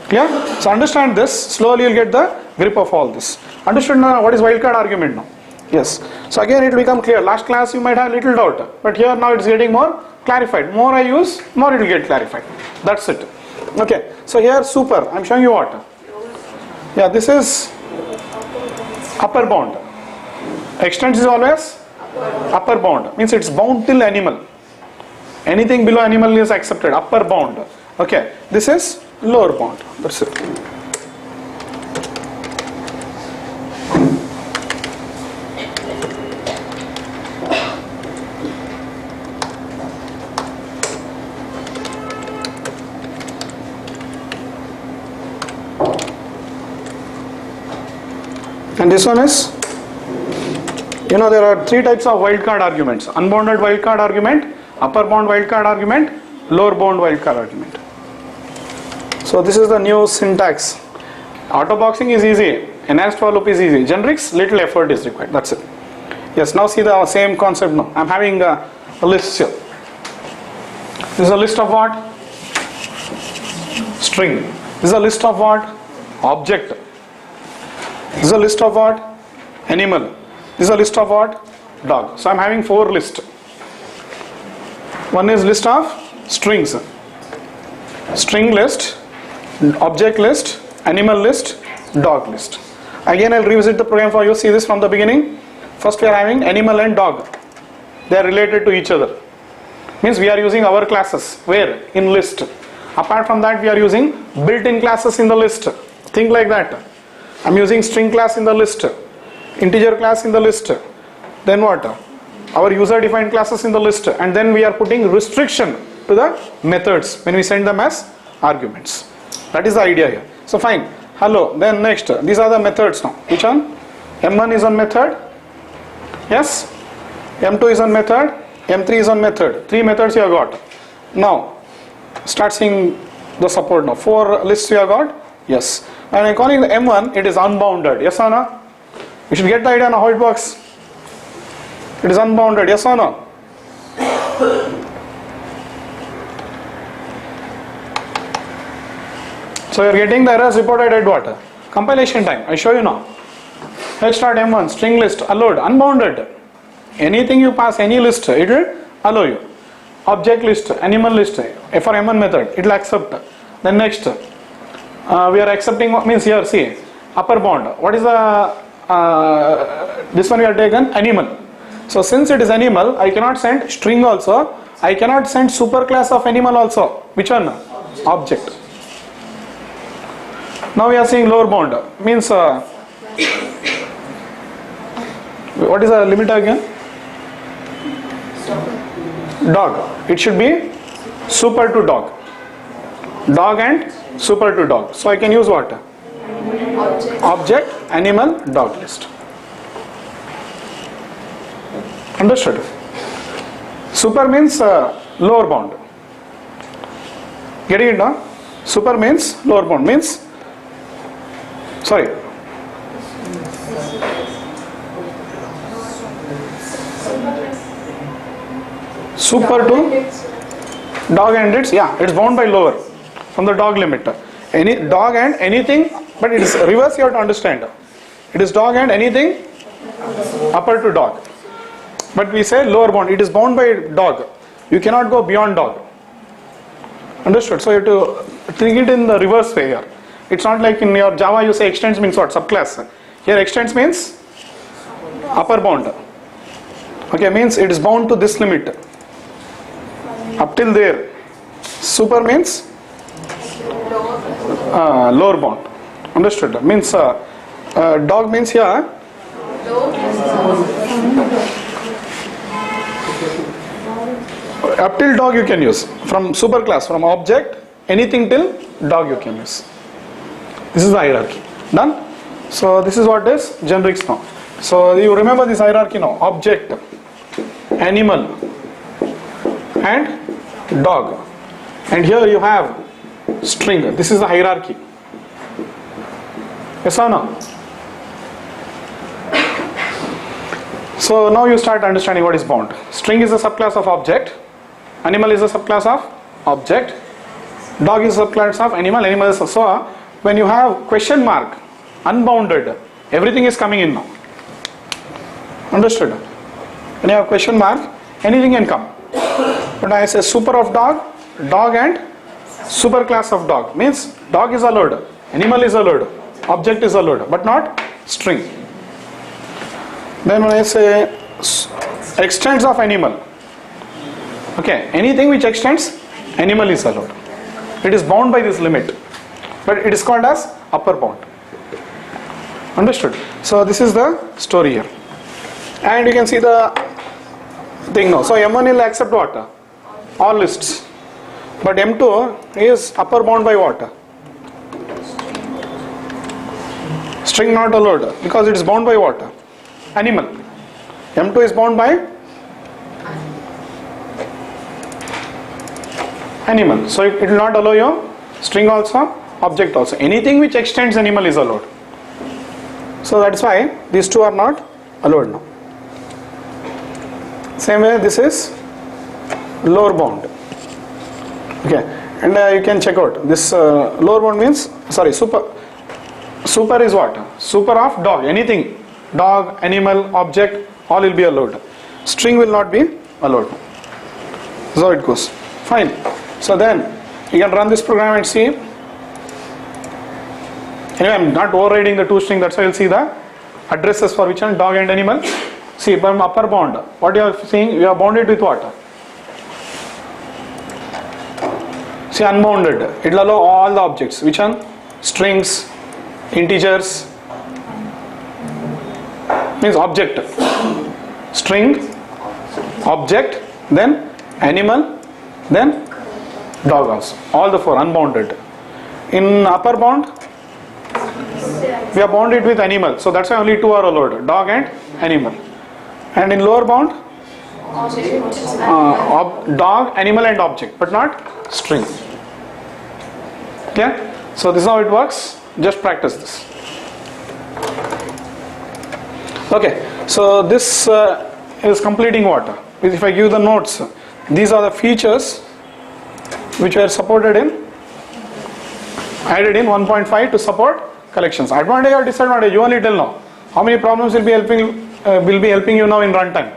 Clear? So understand this. Slowly you'll get the grip of all this. Understood now what is wildcard argument now? Yes. So again it will become clear. Last class you might have little doubt, but here now it's getting more clarified. More I use, more it will get clarified. That's it. Okay. So here super. I'm showing you what? Yeah, this is Upper bound. Extends is always upper bound. Means it's bound till animal. Anything below animal is accepted. Upper bound. Okay. This is lower bound. That's it. And this one is, there are three types of wildcard arguments. Unbounded wildcard argument, upper bound wildcard argument, lower bound wildcard argument. So this is the new syntax. Autoboxing is easy, enhanced for loop is easy. Generics, little effort is required. That's it. Yes, now see the same concept now. I'm having a list here. This is a list of what? String. This is a list of what? Object. This is a list of what? Animal. This is a list of what? Dog. So I'm having 4 lists. One is list of strings. String list, object list, animal list, dog list. Again I'll revisit the program for you. See this from the beginning. First we are having animal and dog. They are related to each other. Means we are using our classes. Where? In list. Apart from that we are using built-in classes in the list. Think like that. I'm using string class in the list, integer class in the list, then what? Our user defined classes in the list, and then we are putting restriction to the methods when we send them as arguments. That is the idea here. So fine. Hello. Then next, these are the methods now. Which one? M1 is on method. Yes. M2 is on method. M3 is on method. 3 methods you have got. Now, start seeing the support now. 4 lists you have got. Yes. And I'm calling the M1, it is unbounded. Yes or no? You should get the idea now how it works. It is unbounded. Yes or no? So you are getting the errors reported at what? Compilation time. I show you now. Let's start M1, string list, allowed, unbounded. Anything you pass, any list, it will allow you. Object list, animal list, for M1 method, it will accept. Then next, we are accepting, means here see, upper bound. What is the, this one we have taken, animal. So since it is animal, I cannot send string also. I cannot send superclass of animal also. Which one? Object. Now we are seeing lower bound. Means, what is the limiter again? Dog. It should be super to dog. Dog and super to dog. So I can use what? Object, animal, dog list. Understood? Super means lower bound. Getting it now? Super means lower bound. Means, sorry. Super to dog and its, yeah, it's bound by lower from the dog limit. Any dog and anything, but it is reverse, you have to understand. It is dog and anything upper to dog. But we say lower bound, it is bound by dog. You cannot go beyond dog. Understood? So you have to think it in the reverse way here. It's not like in your Java you say extends means what? Subclass. Here extends means upper bound. Okay, means it is bound to this limit. Up till there. Super means lower bound. Understood? Means dog means here. Up till dog you can use. From superclass, from object, anything till dog you can use. This is the hierarchy. Done? So this is what is generics now. So you remember this hierarchy now. Object, animal, and dog. And here you have string. This is the hierarchy. Yes or no? So now you start understanding what is bound. String is a subclass of object. Animal is a subclass of object. Dog is a subclass of animal. Animal is so when you have question mark, unbounded, everything is coming in now. Understood? When you have question mark, anything can come. But I say super of dog, dog and super class of dog. Means dog is allowed, animal is allowed, object is allowed, but not string. Then when I say extents of animal, okay, anything which extends animal is allowed. It is bound by this limit, but it is called as upper bound. Understood? So this is the story here, and you can see the thing now. So M1 will accept what? All lists, but M2 is upper bound by what? String not allowed, because it is bound by what? Animal. M2 is bound by animal, so it will not allow you string also, object also. Anything which extends animal is allowed. So that's why these two are not allowed now. Same way this is lower bound. Okay, and you can check out this lower bound means, sorry, super is what? Super of dog, anything, dog, animal, object, all will be allowed. String will not be allowed. So it goes. Fine. So then you can run this program and see. Anyway, I'm not overriding the two string, that's why you'll see the addresses for which one, dog and animal. See, from upper bound, what you are seeing, you are bounded with what? See, unbounded, it will allow all the objects. Which one? Strings, integers, means object. String, object, then animal, then dog also. All the four unbounded. In upper bound, we are bounded with animal, so that's why only two are allowed, dog and animal. And in lower bound, dog, animal and object, but not string. Okay? So this is how it works. Just practice this. Okay, so this is completing what? If I give the notes, these are the features which were supported in, added in 1.5 to support collections. Advantage or disadvantage, you only tell now. How many problems will be helping you now in runtime?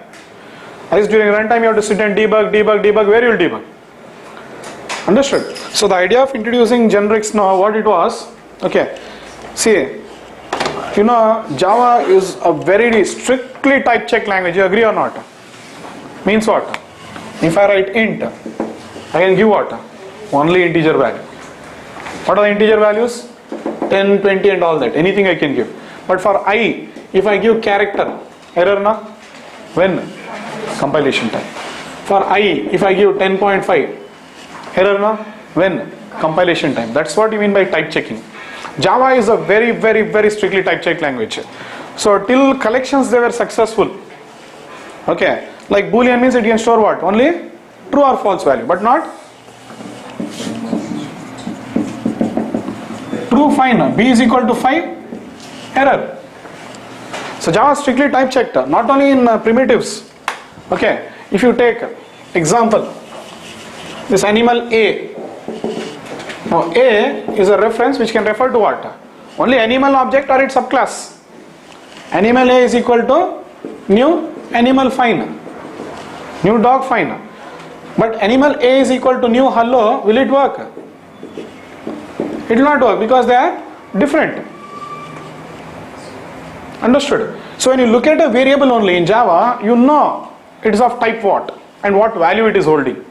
As during runtime you have to sit and debug. Where you will debug? Understood? So the idea of introducing generics now, what it was, okay, see, you know, Java is a very strictly type check language. You agree or not? Means what? If I write int, I can give what? Only integer value. What are the integer values? 10, 20 and all that. Anything I can give. But for I, if I give character, error na? When? Compilation time. For I, if I give 10.5, error na? When? Compilation time. That's what you mean by type checking. Java is a very strictly type check language. So till collections they were successful. Okay. Like Boolean means it can store what? Only true or false value, but not true, fine. B is equal to 5, error. So Java strictly type checked, not only in primitives. Okay. If you take example, this animal A. Now A is a reference which can refer to what? Only animal object or its subclass. Animal A is equal to new animal fine, new dog fine. But animal A is equal to new hello, will it work? It will not work because they are different. Understood? So when you look at a variable only in Java, you know it is of type what and what value it is holding.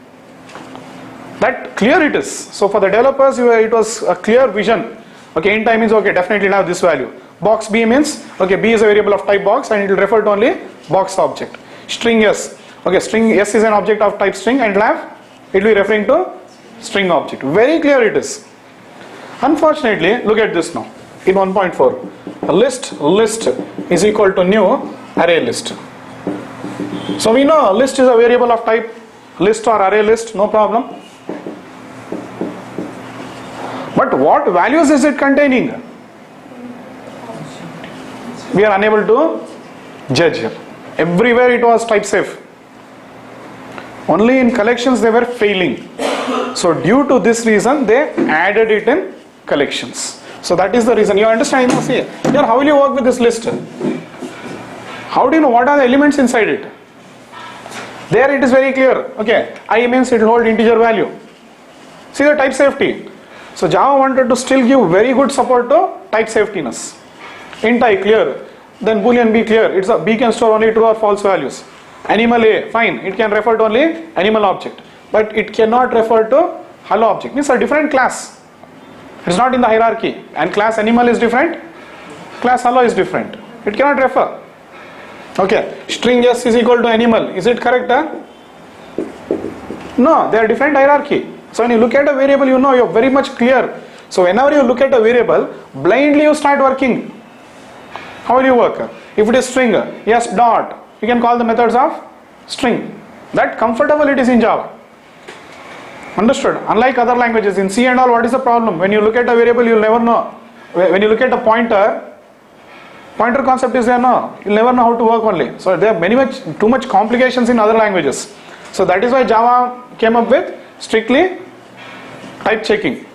That clear it is. So for the developers, it was a clear vision. Okay, in time means okay, definitely have this value. Box B means okay, B is a variable of type box and it will refer to only box object. String S. Okay, string S is an object of type string and it will be referring to string object. Very clear it is. Unfortunately, look at this now. In 1.4, a list is equal to new array list. So we know list is a variable of type list or array list, no problem. But what values is it containing? We are unable to judge here. Everywhere it was type safe. Only in collections they were failing. So due to this reason they added it in collections. So that is the reason. You understand? You see here, how will you work with this list? How do you know what are the elements inside it? There it is very clear. Okay, I means it will hold integer value. See the type safety. So Java wanted to still give very good support to type safetiness. Int I clear. then Boolean B clear. B can store only true or false values. Animal A, fine, it can refer to only animal object, but it cannot refer to hello object. Means a different class. It's not in the hierarchy, and class animal is different, class hello is different. It cannot refer. Okay, string S is equal to animal. Is it correct? No, they are different hierarchy. So when you look at a variable, you know, you're very much clear. So whenever you look at a variable, blindly you start working. How will you work? If it is string, yes dot, you can call the methods of string. That comfortable it is in Java. Understood? Unlike other languages, in C and all, what is the problem? When you look at a variable, you'll never know. When you look at a pointer concept is there, no, you'll never know how to work only. So there are too much complications in other languages. So that is why Java came up with strictly type checking.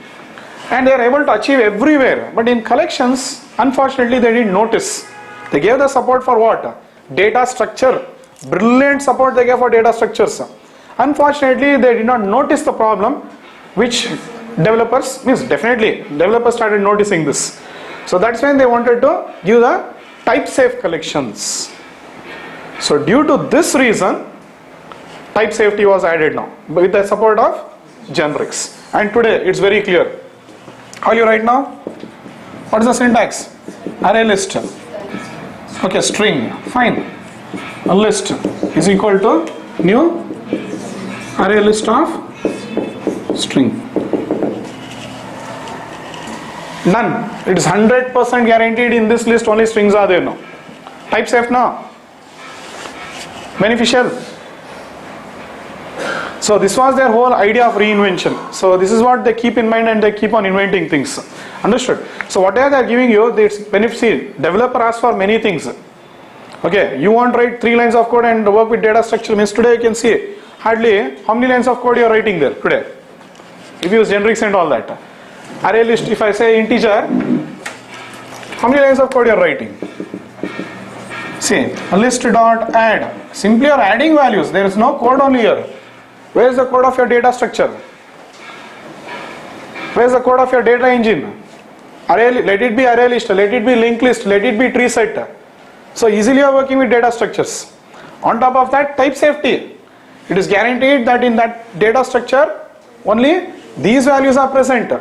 And they are able to achieve everywhere. But in collections, unfortunately, they didn't notice. They gave the support for what? Data structure. Brilliant support they gave for data structures. Unfortunately, they did not notice the problem, which developers started noticing this. So that's when they wanted to give the type safe collections. So due to this reason, type safety was added now with the support of generics. And today it's very clear. How you write now? What is the syntax? Array list. Okay, string. Fine. A list is equal to new array list of string. None. It is 100% guaranteed in this list only strings are there now. Type safe now. Beneficial. So this was their whole idea of reinvention. So this is what they keep in mind and they keep on inventing things. Understood? So whatever they are giving you, it's benefit. Developer asks for many things. Okay, you want to write 3 lines of code and work with data structure. Means today you can see hardly how many lines of code you are writing there today. If you use generics and all that. Array list, if I say integer, how many lines of code you are writing? See, a list dot add. Simply you are adding values. There is no code only here. Where is the code of your data structure? Where is the code of your data engine? Array, let it be array list, let it be linked list, let it be tree set. So easily you are working with data structures. On top of that, type safety. It is guaranteed that in that data structure only these values are present.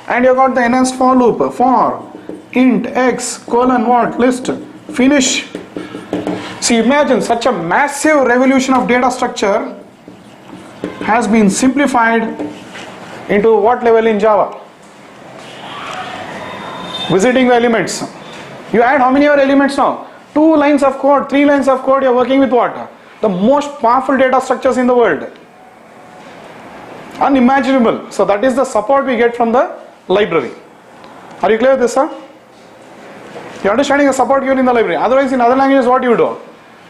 And you got the enhanced for loop for int x colon what list finish. See, imagine such a massive revolution of data structure has been simplified into what level in Java? Visiting the elements. You add how many elements now? 2 lines of code, 3 lines of code, you are working with what? The most powerful data structures in the world. Unimaginable. So that is the support we get from the library. Are you clear with this, sir? You are understanding the support given in the library. Otherwise, in other languages, what you do?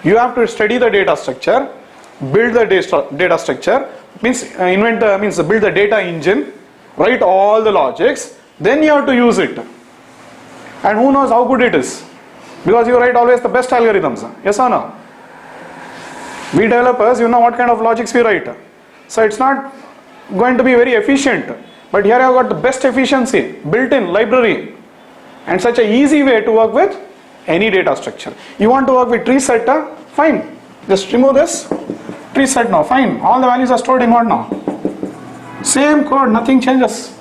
You have to study the data structure, build the data structure, means build the data engine, write all the logics, then you have to use it. And who knows how good it is? Because you write always the best algorithms. Yes or no? We developers, you know what kind of logics we write. So it's not going to be very efficient. But here I have got the best efficiency, built-in library, and such a easy way to work with any data structure. You want to work with tree set? Fine. Just remove this. Tree set now. Fine. All the values are stored in what now? Same code. Nothing changes.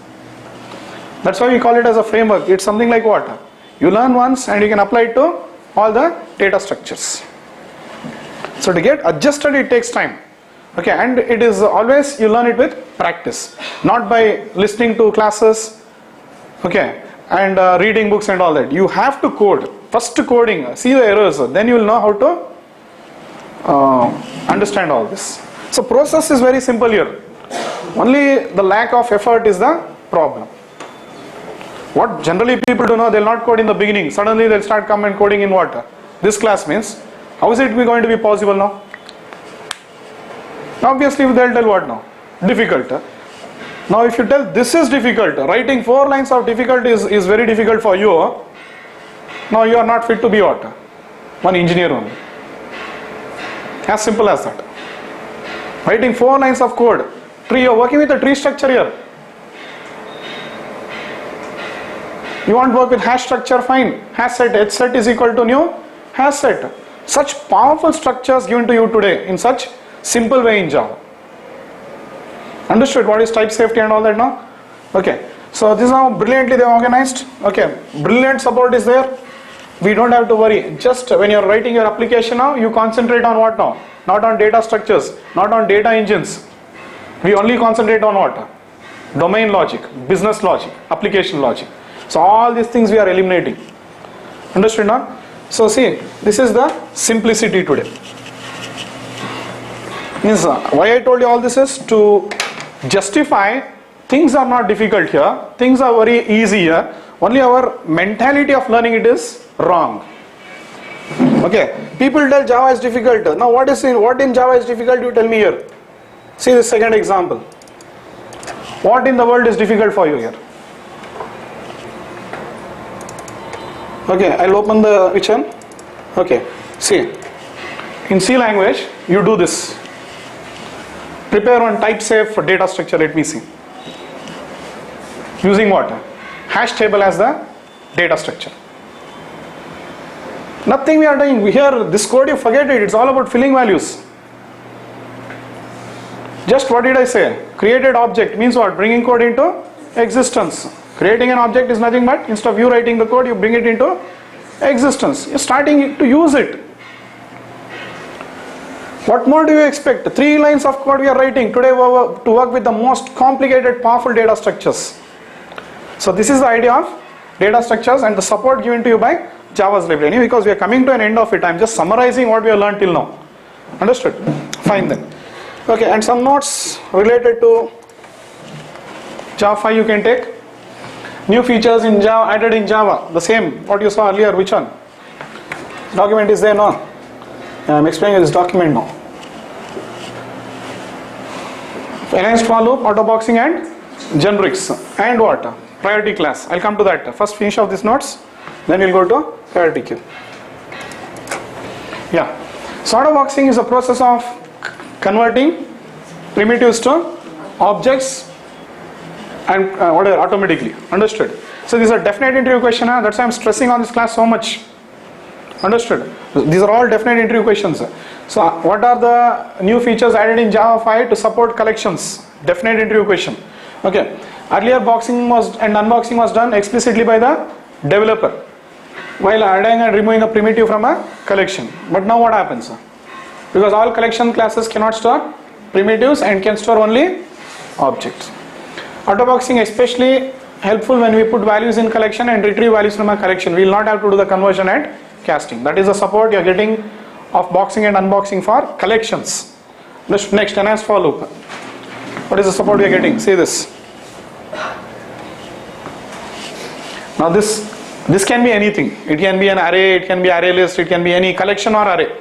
That's why we call it as a framework. It's something like what? You learn once and you can apply it to all the data structures. So to get adjusted, it takes time. Okay, and it is always you learn it with practice, not by listening to classes, okay, and reading books and all that. You have to code. First coding, see the errors, then you will know how to understand all this. So process is very simple here. Only the lack of effort is the problem. What generally people do know, they will not code in the beginning. Suddenly they will start come and coding in what? This class means. How is it going to be possible now? Obviously they will tell what now? Difficult. Now if you tell this is difficult, writing 4 lines of difficult is very difficult for you. Now you are not fit to be what? One engineer only. As simple as that. Writing 4 lines of code. Tree, you are working with a tree structure here. You want to work with hash structure, fine. Hash set, h set is equal to new has set such powerful structures given to you today in such simple way in Java. Understood what is type safety and all that now? Okay, so this is how brilliantly they are organized. Okay, brilliant support is there. We don't have to worry. Just when you're writing your application now, you concentrate on what now? Not on data structures, not on data engines. We only concentrate on what? Domain logic, business logic, application logic. So all these things we are eliminating. Understood now? So see, this is the simplicity today. Means why I told you all this is to justify things are not difficult here, things are very easy here, only our mentality of learning it is wrong. Okay, people tell Java is difficult. Now what in Java is difficult, you tell me here. See the second example. What in the world is difficult for you here? Okay, I'll open the which one? Okay, see, in C language you do this. Prepare one type safe for data structure, let me see. Using what? Hash table as the data structure. Nothing we are doing here, this code you forget it, it's all about filling values. Just what did I say? Created object means what? Bringing code into existence. Creating an object is nothing but instead of you writing the code, you bring it into existence. You're starting to use it. What more do you expect? 3 lines of code we are writing today to work with the most complicated, powerful data structures. So this is the idea of data structures and the support given to you by Java's library. Because we are coming to an end of it, I am just summarizing what we have learned till now. Understood? Fine then. Okay, and some notes related to Java 5 you can take. New features in Java added in Java. The same what you saw earlier. Which one? Document is there now. I am explaining this document now. Enhanced for loop, autoboxing and generics. And what? Priority class. I'll come to that. First finish off these notes. Then we'll go to PriorityQueue. Yeah. So autoboxing is a process of converting primitives to objects and whatever automatically. Understood? So this is a definite interview question. That's why I'm stressing on this class so much. Understood? These are all definite interview questions. So what are the new features added in Java 5 to support collections? Definite interview question. Okay. Earlier boxing and unboxing was done explicitly by the developer while adding and removing a primitive from a collection. But now what happens? Because all collection classes cannot store primitives and can store only objects. Autoboxing especially helpful when we put values in collection and retrieve values from a collection. We will not have to do the conversion and casting. That is the support you are getting of boxing and unboxing for collections. Next, enhanced for loop. What is the support we are getting? See this. Now this can be anything. It can be an array, it can be array list, it can be any collection or array,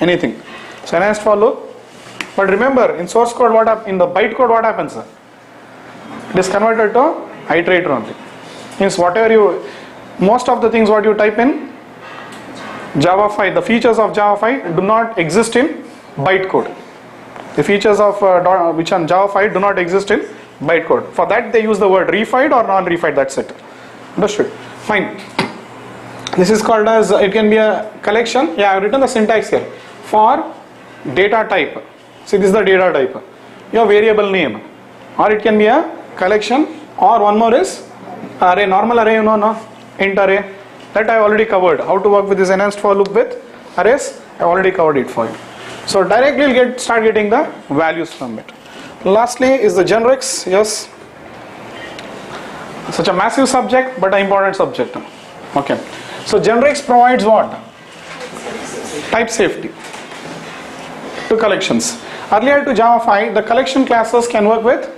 anything. So enhanced for loop. But remember, in source code, in the byte code, what happens? It is converted to iterator only. Means most of the things what you type in Java 5, the features of Java 5 do not exist in byte code. The features of which on Java 5 do not exist in byte code. For that they use the word refined or non-refined, that's it. Understood? Fine. This is called as, it can be a collection. Yeah, I have written the syntax here. For data type. See, this is the data type. Your variable name. Or it can be a collection, or one more is array, normal array, you know, no? Int array. That I already covered. How to work with this enhanced for loop with arrays, I already covered it for you. So directly you'll start getting the values from it. Lastly is the generics. Yes. Such a massive subject, but an important subject. Okay. So generics provides what? Type safety to collections. Earlier to Java 5, the collection classes can work with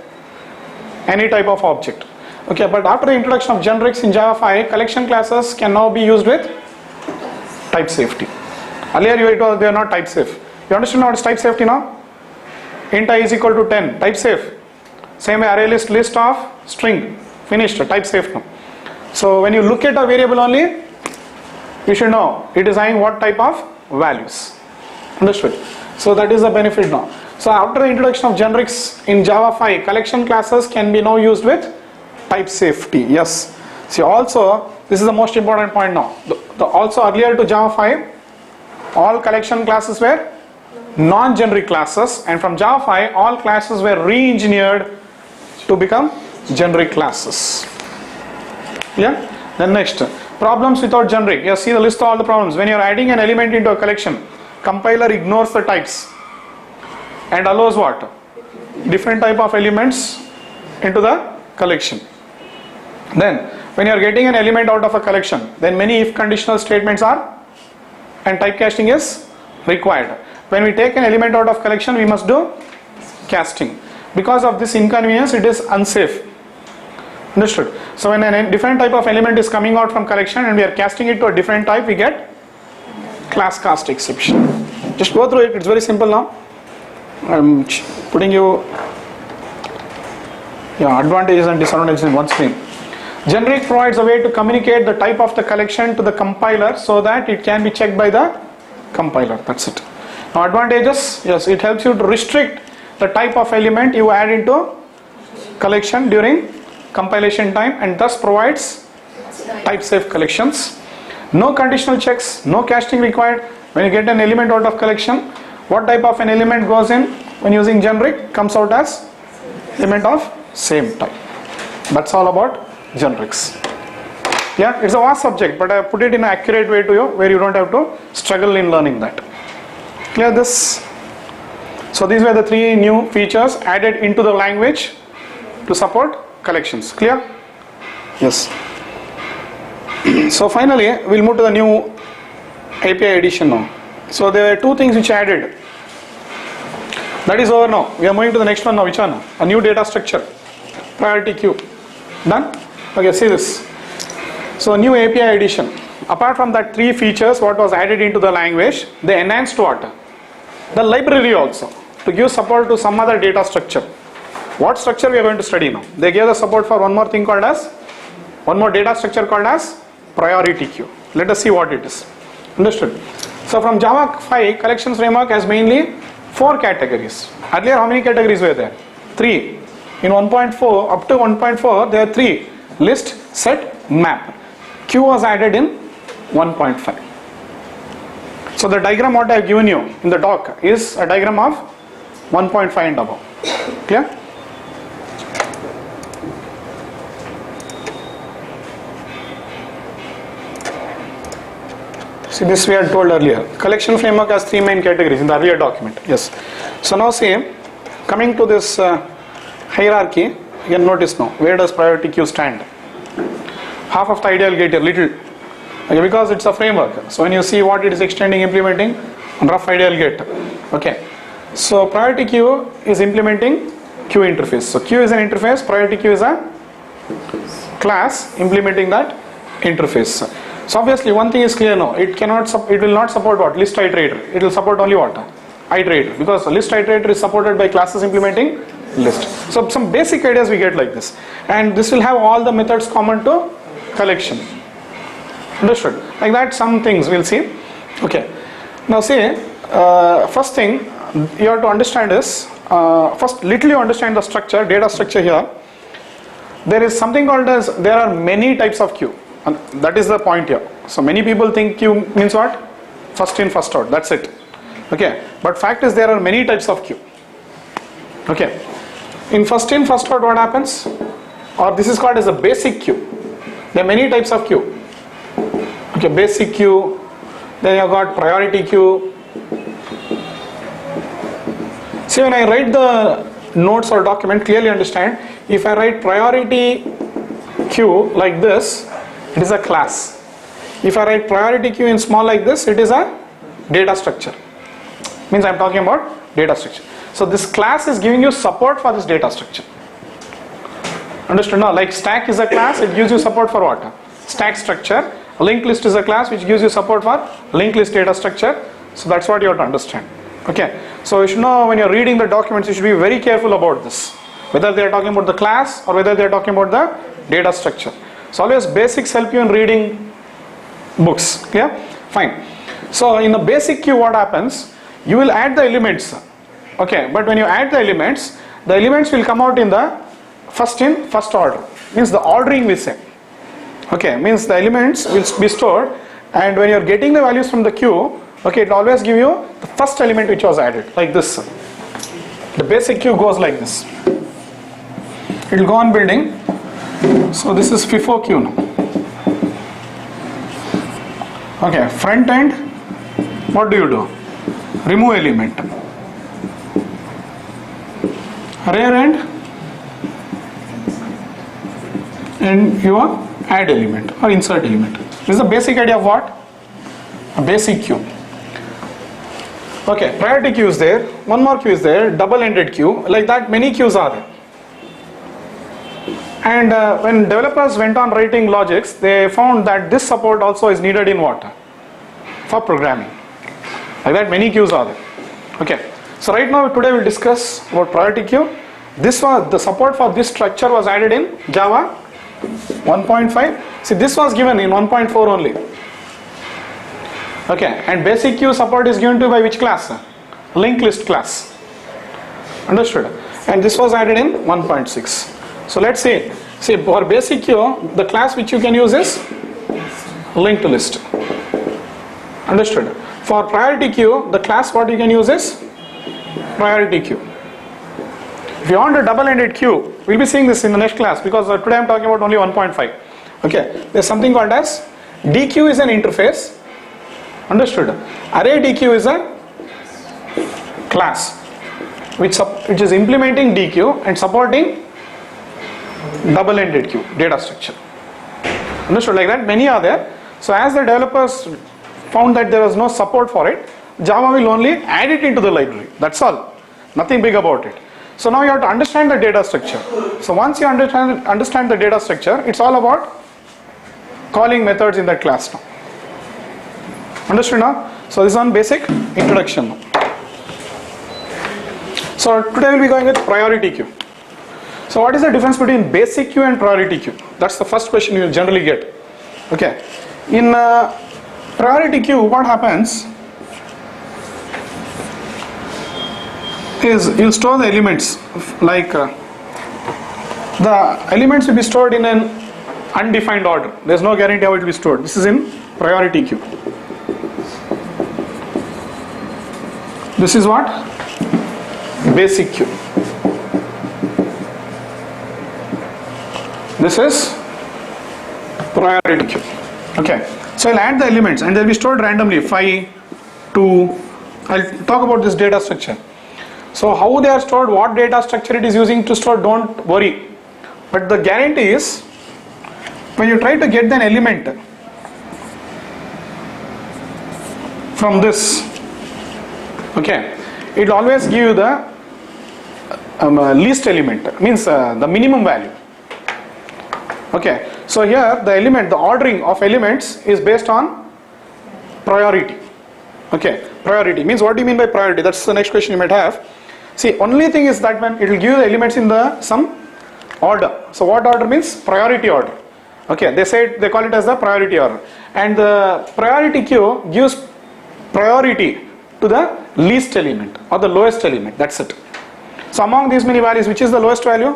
any type of object. Okay, but after the introduction of generics in Java 5, collection classes can now be used with type safety. Earlier they are not type safe. You understand what is type safety now? Int I is equal to 10, type safe. Same way array list of string, finished, type safe now. So when you look at a variable only, you should know it is having what type of values. Understood? So that is the benefit now. So after the introduction of generics in Java 5, collection classes can be now used with type safety. Yes. See, also this is the most important point now. Also earlier to Java 5, all collection classes were non-generic classes, and from Java 5 all classes were re-engineered to become generic classes. Yeah. Then next, problems without generic. You see the list of all the problems. When you are adding an element into a collection, compiler ignores the types and allows what? Different type of elements into the collection. Then when you are getting an element out of a collection, then many if conditional statements are, and typecasting is required. When we take an element out of collection, we must do casting. Because of this inconvenience, it is unsafe. Understood? So when a different type of element is coming out from collection and we are casting it to a different type, we get class cast exception. Just go through it. It's very simple now. I'm putting you advantages and disadvantages in one screen. Generic provides a way to communicate the type of the collection to the compiler so that it can be checked by the compiler. That's it. Now advantages, yes, it helps you to restrict the type of element you add into collection during compilation time, and thus provides type safe collections. No conditional checks, no casting required. When you get an element out of collection, what type of an element goes in when using generic comes out as element of same type. That's all about generics. Yeah, it's a vast subject, but I put it in an accurate way to you where you don't have to struggle in learning that. Clear this? So these were the three new features added into the language to support collections. Clear? Yes. So finally we'll move to the new API edition now. So there are two things which I added. That is over now. We are moving to the next one now. Which one? A new data structure. PriorityQueue. Done? Okay, see this. So new API edition. Apart from that three features what was added into the language, they enhanced what? The library also, to give support to some other data structure. What structure we are going to study now? They gave the support for one more thing called as, one more data structure called as PriorityQueue. Let us see what it is. Understood? So from Java 5, collections framework has mainly 4 categories. Earlier how many categories were there? 3. In 1.4, up to 1.4, there are 3. List, set, map. Queue was added in 1.5. So the diagram what I have given you in the doc is a diagram of 1.5 and above. Clear? See, this we had told earlier. Collection framework has 3 main categories in the earlier document. Yes. So now see, coming to this hierarchy, you can notice now, where does PriorityQueue stand? Half of the ideal gate, a little. Okay, because it's a framework. So when you see what it is extending, implementing, rough ideal gate. Okay. So PriorityQueue is implementing queue interface. So queue is an interface, PriorityQueue is a class implementing that interface. So obviously one thing is clear now, it will not support what? List iterator. It will support only what? Iterator, because list iterator is supported by classes implementing list. So some basic ideas we get like this, and this will have all the methods common to collection. Understood? Like that some things we'll see. Okay. Now see, first thing you have to understand is, first little you understand the structure, data structure here. There is something called as, there are many types of queue. And that is the point here. So many people think queue means what? First in, first out. That's it. Okay. But fact is there are many types of queue. Okay. In first in, first out what happens? Or this is called as a basic queue. There are many types of queue. Okay. Basic queue. Then you have got priority queue. See, when I write the notes or document, clearly understand, if I write priority queue like this, it is a class. If I write priority queue in small like this, it is a data structure. Means I am talking about data structure. So this class is giving you support for this data structure. Understood now? Like stack is a class, it gives you support for what? Stack structure. Linked list is a class which gives you support for linked list data structure. So that's what you have to understand. Okay. So you should know, when you are reading the documents, you should be very careful about this. Whether they are talking about the class or whether they are talking about the data structure. So always basics help you in reading books. Clear? Fine. So in the basic queue what happens? You will add the elements. Okay. But when you add the elements will come out in the first in, first order. Means the ordering we say. Okay. Means the elements will be stored, and when you are getting the values from the queue, Okay, it will always give you the first element which was added, like this. The basic queue goes like this. It will go on building. So this is FIFO queue now. Okay, front end, what do you do? Remove element. Rear end, and your add element or insert element. This is the basic idea of what? A basic queue. Okay, priority queue is there, one more queue is there, double-ended queue, like that many queues are there. And when developers went on writing logics, they found that this support also is needed in what? For programming. Like that many queues are there. Okay, so right now today we'll discuss about priority queue. This was the support for this structure was added in Java 1.5. See, this was given in 1.4 only. Okay, and basic queue support is given to by which class? Linked list class. Understood? And this was added in 1.6. So let's see for basic queue, the class which you can use is linked list. Understood? For priority queue, the class what you can use is priority queue. If you want a double-ended queue, we'll be seeing this in the next class, because today I'm talking about only 1.5. Okay, there's something called as DQ is an interface. Understood? Array DQ is a class which is implementing DQ and supporting double-ended queue data structure. Understood? Like that many are there. So as the developers found that there was no support for it, Java will only add it into the library. That's all. Nothing big about it. So now you have to understand the data structure. So once you understand the data structure, it's all about calling methods in that class now. Understood now? So this is one basic introduction now. So today we'll be going with priority queue. So what is the difference between basic queue and priority queue? That's the first question you will generally get. Okay. In priority queue, what happens is you'll store the elements, like the elements will be stored in an undefined order. There's no guarantee how it will be stored. This is in priority queue. This is what? Basic queue. This is priority queue. Okay. So I'll add the elements and they'll be stored randomly. 5, 2. I'll talk about this data structure. So how they are stored, what data structure it is using to store, don't worry. But the guarantee is, when you try to get an element from this, okay, it will always give you the least element, means the minimum value. Okay, so here the element, the ordering of elements is based on priority. Okay, priority means, what do you mean by priority? That's the next question you might have. See, only thing is that when it will give the elements in the some order. So what order means? Priority order. Okay, they call it as the priority order. And the priority queue gives priority to the least element or the lowest element. That's it. So among these many values, which is the lowest value?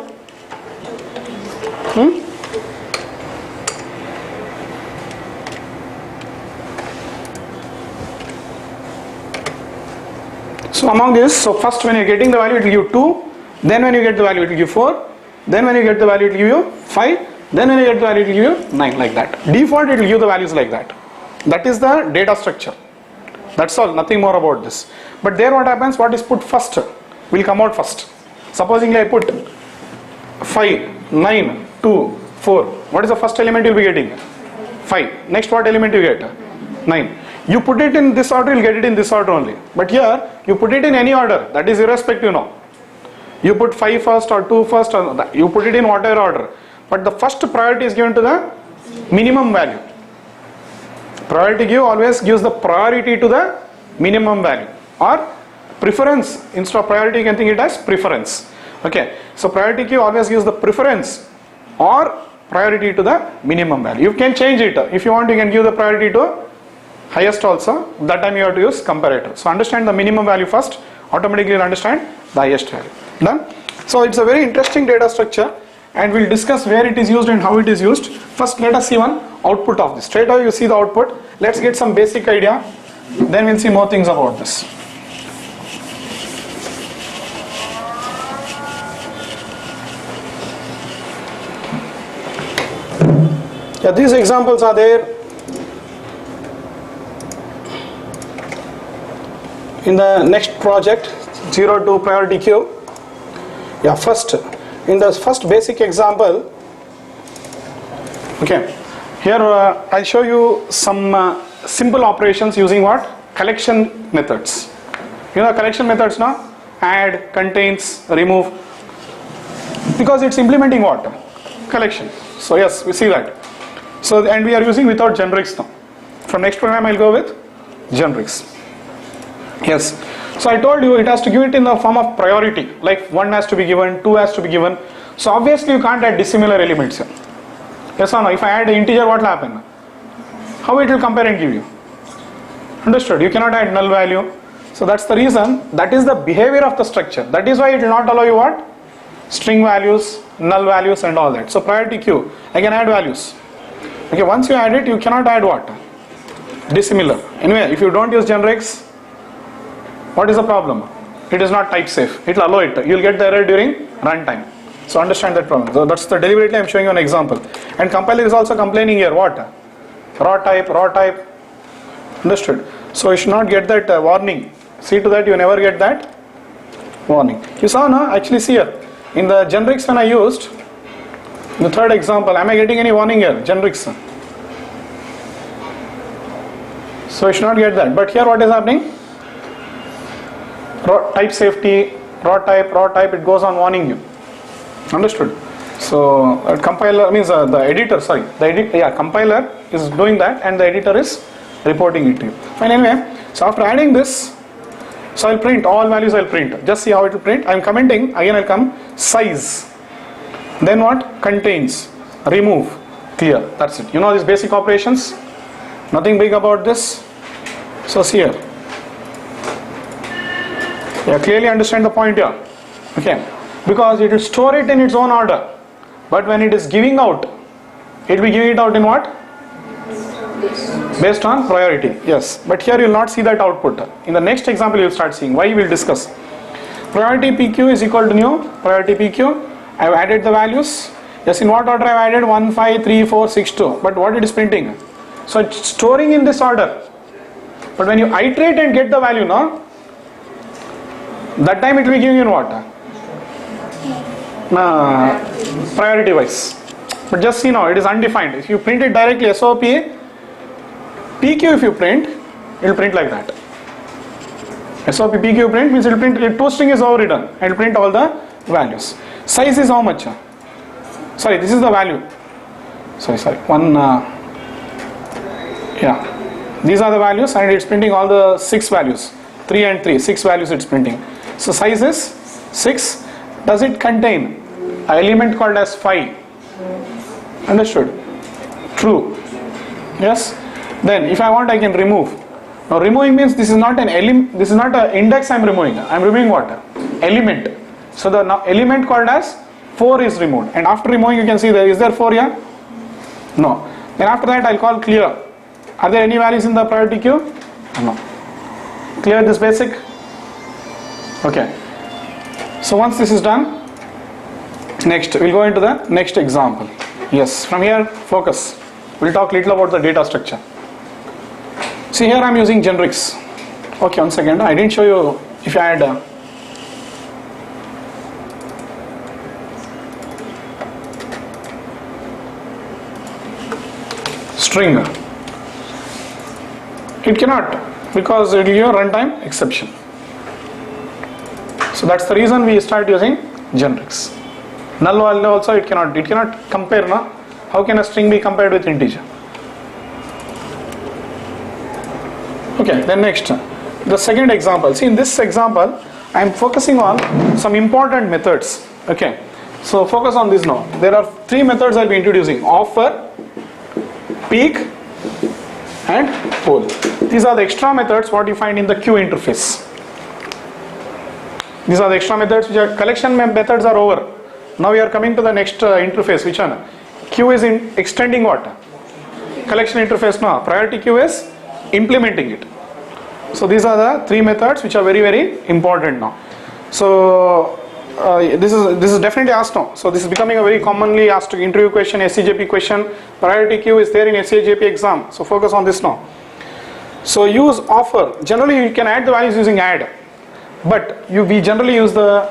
So among this, so first when you're getting the value, it will give 2, then when you get the value, it will give 4, then when you get the value, it will give you 5, then when you get the value, it will give you 9, like that. Default, it will give the values like that. That is the data structure. That's all, nothing more about this. But there what happens, what is put first will come out first. Supposingly I put 5, 9, 2, 4. What is the first element you will be getting? 5. Next what element you get? 9. You put it in this order, you'll get it in this order only. But here, you put it in any order, that is irrespective now. You put 5 first or 2 first, or you put it in whatever order. But the first priority is given to the minimum value. Priority queue always gives the priority to the minimum value. Or preference, instead of priority you can think it as preference. Okay, so priority queue always gives the preference or priority to the minimum value. You can change it. If you want, you can give the priority to highest also. That time you have to use comparator. So understand the minimum value first, automatically you'll understand the highest value. Done? So it's a very interesting data structure and we'll discuss where it is used and how it is used. First let us see one output of this. Straight away you see the output. Let's get some basic idea. Then we'll see more things about this. Yeah, these examples are there in the next project 02 priority queue. Yeah, first in the first basic example, okay, here I'll show you some simple operations using what? Collection methods. You know collection methods now? Add, contains, remove, because it's implementing what? Collection. So yes, we see that. So and we are using without generics now. From next program I'll go with generics. Yes. So I told you it has to give it in the form of priority, like 1 has to be given, 2 has to be given. So obviously you can't add dissimilar elements here. Yes or no? If I add the integer, what will happen? How it will compare and give you? Understood? You cannot add null value. So that's the reason, that is the behavior of the structure. That is why it will not allow you what? String values, null values and all that. So priority queue, I can add values. Okay, once you add it, you cannot add what? Dissimilar. Anyway, if you don't use generics, what is the problem? It is not type safe. It will allow it. You will get the error during runtime. So understand that problem. So that's the deliberately I am showing you an example. And compiler is also complaining here. What? Raw type. Understood? So you should not get that warning. See to that you never get that warning. You saw now? Actually see here. In the generics when I used, the third example, am I getting any warning here? Generics. So you should not get that. But here what is happening? Raw type safety, raw type, it goes on warning you. Understood? So compiler means the editor, compiler is doing that and the editor is reporting it to you. Fine, anyway, so after adding this, so I'll print all values, I'll print. Just see how it will print. I'm commenting, again I'll come size. Then what? Contains, remove, clear. That's it. You know these basic operations? Nothing big about this. So see here. Yeah, clearly understand the point here. Okay. Because it will store it in its own order. But when it is giving out, it will be giving it out in what? Based on priority. Yes. But here you will not see that output. In the next example you will start seeing. Why we will discuss. Priority PQ is equal to new priority PQ. I have added the values. Yes, in what order I have added? 1, 5, 3, 4, 6, 2. But what it is printing? So it's storing in this order. But when you iterate and get the value now, that time it will be giving you in what? Priority wise. But just see now, it is undefined. If you print it directly SOP, PQ if you print, it will print like that. SOP PQ print means it will print, toString is overridden, and it will print all the values. Size is how much? Sorry, this is the value. These are the values and it's printing all the 6 values. 3 and 3, 6 values it's printing. So size is 6. Does it contain an element called as 5? Understood? True. Yes. Then if I want I can remove. Now removing means this is not an this is not an index I am removing. I am removing what? Element. So the element called as 4 is removed. And after removing you can see is there 4 here? No. Then after that I'll call clear. Are there any values in the priority queue? No. Clear this basic? Okay. So once this is done, next we'll go into the next example. Yes, from here focus. We'll talk little about the data structure. See here I'm using generics. Okay, 1 second. I didn't show you if I add string. It cannot because it will give a runtime exception. So that's the reason we start using generics. Null value also it cannot compare. No? How can a string be compared with integer? Okay, then next, the second example. See in this example, I am focusing on some important methods. Okay, so focus on this now. There are 3 methods I will be introducing: offer, peek, and poll. These are the extra methods what you find in the queue interface. These are the extra methods which are collection methods are over. Now we are coming to the next interface. Which one? Queue is extending what? Collection interface now. Priority queue is implementing it. So these are the three methods which are very, very important now. So this is definitely asked now. So this is becoming a very commonly asked interview question, SCJP question. Priority queue is there in SCJP exam. So focus on this now. So use offer. Generally you can add the values using add, but we generally use the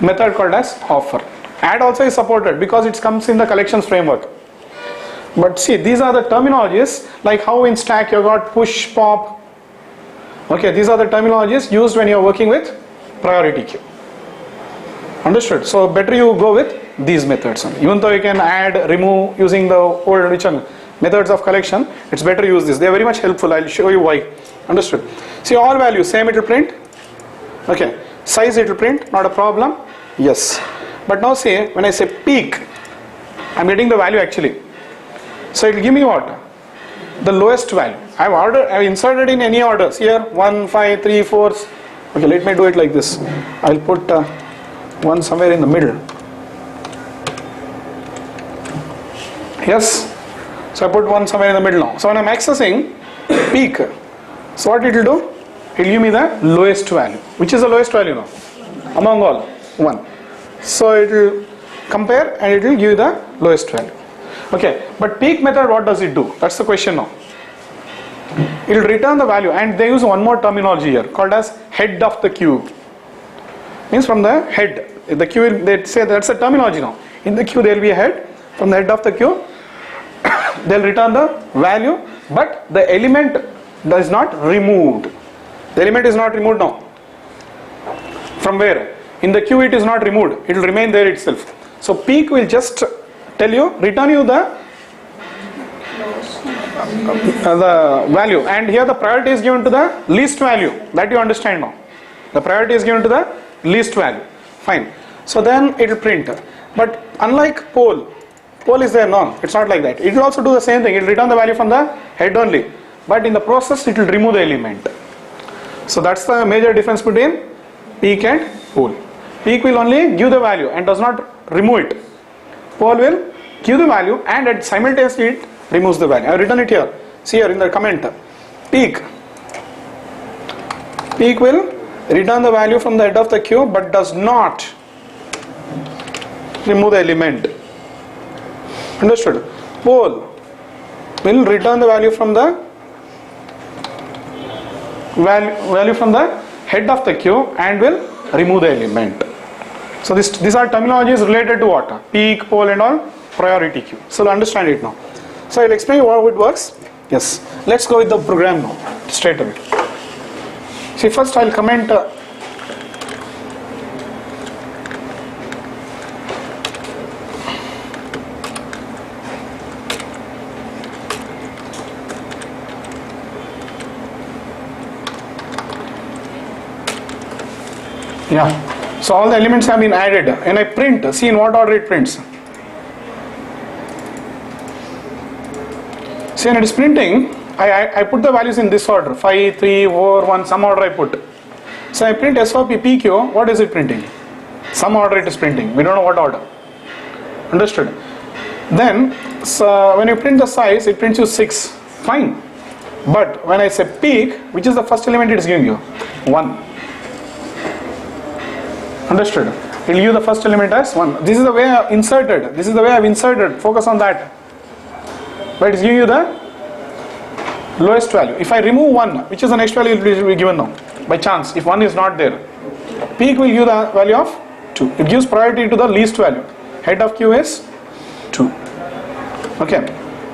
method called as offer. Add also is supported because it comes in the collections framework. But see, these are the terminologies, like how in stack you got push, pop. Okay, these are the terminologies used when you are working with priority queue. Understood? So better you go with these methods. Even though you can add, remove using the old methods of collection, it's better use this. They are very much helpful. I'll show you why. Understood? See, all values same it will print. Okay, size it will print, not a problem. Yes. But now say, when I say peak, I'm getting the value actually. So it will give me what? The lowest value. I've inserted in any orders here 1, 5, 3, 4. Okay, let me do it like this. I'll put one somewhere in the middle. Yes. So I put one somewhere in the middle now. So when I'm accessing peak, so what it will do? It will give me the lowest value. Which is the lowest value now? Among all, 1. So it will compare and it will give you the lowest value. Okay, but peak method, what does it do? That's the question now. It will return the value, and they use one more terminology here called as head of the queue. Means from the head, the queue, they say that's a terminology now. In the queue there will be a head. From the head of the queue, they'll return the value, but the element is not removed. The element is not removed now. From where? In the queue it is not removed. It will remain there itself. So peak will just tell you, return you the value, and here the priority is given to the least value. That you understand now. The priority is given to the least value. Fine. So then it will print. But unlike poll is there? No, it's not like that. It will also do the same thing. It will return the value from the head only. But in the process it will remove the element. So that's the major difference between peak and poll. Peak will only give the value and does not remove it. Poll will give the value and simultaneously it removes the value. I have written it here. See here in the comment. Peak will return the value from the head of the queue but does not remove the element. Understood? Poll will return the value from the value from the head of the queue and will remove the element. So these are terminologies related to what? Peak, poll and all, priority queue. So understand it now. So I'll explain how it works. Yes. Let's go with the program now, straight away. See, first I'll comment yeah. So all the elements have been added and I print. See in what order it prints. See, when it is printing, I put the values in this order, 5, 3, 4, 1, some order I put. So I print SOP PQ, what is it printing? Some order it is printing, we don't know what order. Understood? Then, so when you print the size, it prints you 6, fine. But when I say peak, which is the first element it is giving you? 1. Understood? It will give the first element as 1. This is the way I have inserted, focus on that. But it is giving you the lowest value. If I remove 1, which is the next value will be given now? By chance, if 1 is not there. Peak will give the value of 2. It gives priority to the least value. Head of queue is 2. Okay.